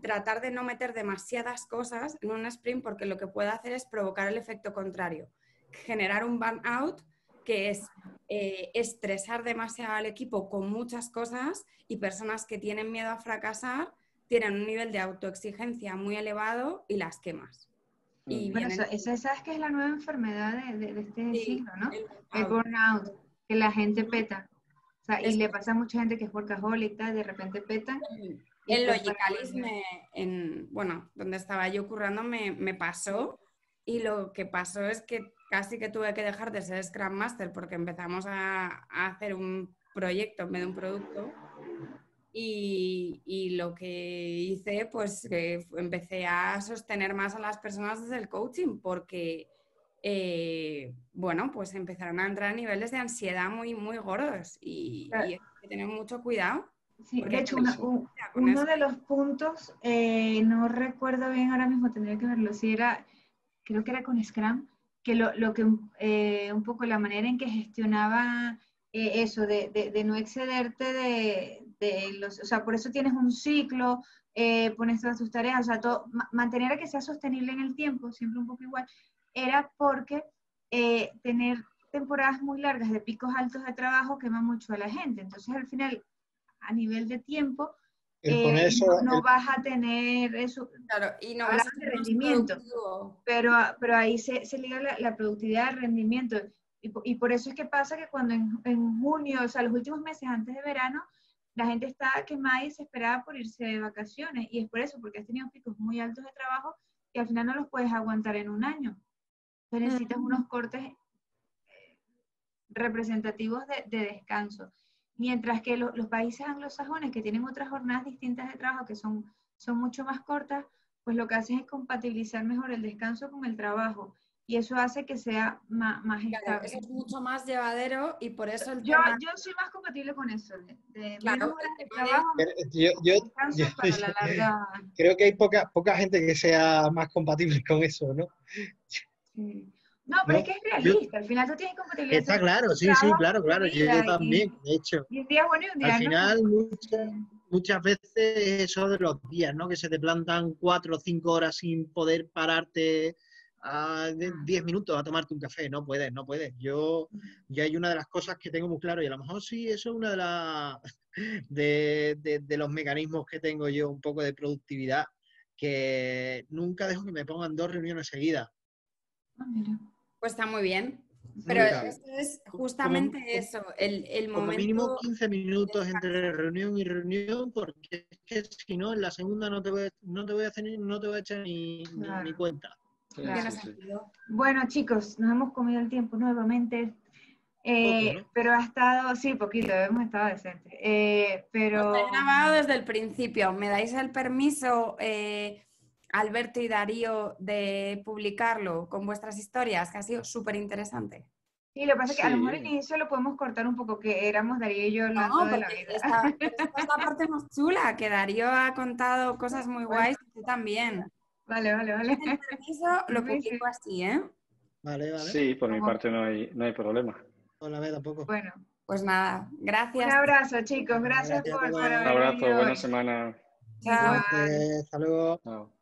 tratar de no meter demasiadas cosas en un sprint porque lo que puede hacer es provocar el efecto contrario, generar un burnout que es estresar demasiado al equipo con muchas cosas y personas que tienen miedo a fracasar tienen un nivel de autoexigencia muy elevado y las quemas. Y Bueno, vienen... ¿sabes qué es la nueva enfermedad de este Sí, siglo, ¿no? El burnout. burnout, que la gente peta. O sea, y Es le pasa a mucha gente que es workaholic, tal, de repente petan En pues, Logicalis, bueno, donde estaba yo currando, me pasó, y lo que pasó es que casi que tuve que dejar de ser Scrum Master porque empezamos a hacer un proyecto en vez de un producto. Y lo que hice, pues empecé a sostener más a las personas desde el coaching porque, bueno, pues empezaron a entrar niveles de ansiedad muy, muy gordos y hay que tener mucho cuidado. Sí, Porque de hecho, con uno eso. de los puntos, no recuerdo bien ahora mismo, tendría que verlo, si era, creo que era con Scrum, que lo que un poco la manera en que gestionaba eso, de no excederte de los, o sea, por eso tienes un ciclo, pones todas tus tareas, o sea, mantener a que sea sostenible en el tiempo, siempre un poco igual, era porque tener temporadas muy largas de picos altos de trabajo quema mucho a la gente, entonces al final a nivel de tiempo, El poner eso, no vas a tener eso. Claro, y no vas a Hablaban de ser más rendimiento, productivo. pero ahí se liga la productividad del rendimiento. Y por eso es que pasa que cuando en junio, o sea, los últimos meses antes de verano, la gente está quemada y desesperada por irse de vacaciones. Y es por eso, porque has tenido picos muy altos de trabajo que al final no los puedes aguantar en un año. Entonces necesitas unos cortes representativos de descanso. Mientras que los países anglosajones que tienen otras jornadas distintas de trabajo que son mucho más cortas, pues lo que hacen es compatibilizar mejor el descanso con el trabajo. Y eso hace que sea más Claro, estable. eso es mucho más llevadero y por eso el Yo tema... soy más compatible con eso, de Claro, menos horas de trabajo, descanso yo- para la larga. creo que hay poca gente que sea más compatible con eso, ¿no? Sí. No, pero ¿No? es que es Yo, realista. Al final tú tienes que compatibilizar está claro, tu sí, sí, trabajo claro, con tu claro. Yo vida. también, de hecho. Y un día bueno y un Al día no. final, muchas veces eso de los días, ¿no? Que se te plantan 4 o 5 horas sin poder pararte a 10 minutos a tomarte un café. No puedes, no puedes. Yo hay una de las cosas que tengo muy claro, y a lo mejor sí, eso es una de las de los mecanismos que tengo yo, un poco de productividad, que nunca dejo que me pongan 2 reuniones seguidas. Ah, mira. Pues está muy bien. Pero Nunca. eso es justamente eso, el Como mínimo momento 15 de minutos descanso. entre reunión y reunión, porque es que si no, en la segunda no te voy a hacer no te voy a echar ni Claro. cuenta. Sí, Tiene sí, sí. sentido. Bueno, chicos, nos hemos comido el tiempo nuevamente, Poco, ¿no? pero ha estado, sí, poquito, hemos estado decentes. Os Pero he grabado desde el principio. ¿Me dais el permiso, Alberto y Darío, de publicarlo con vuestras historias? Que ha sido súper interesante. sí, lo que pasa es que a lo mejor al Sí, inicio lo podemos cortar un poco, que éramos Darío y yo hablando No, de la porque vida. pero esta es la parte más chula, que Darío ha contado cosas muy Bueno, guays y tú también. vale. El permiso lo publico así, ¿eh? Vale, vale. sí, por mi Como- parte no hay problema. Pues la vez tampoco. Bueno, Pues nada, un gracias. abrazo, chicos. Venga, Gracias gracias a por todos. Un haber abrazo, venido buena hoy. semana. Chao. Igual. Hasta luego. Chao.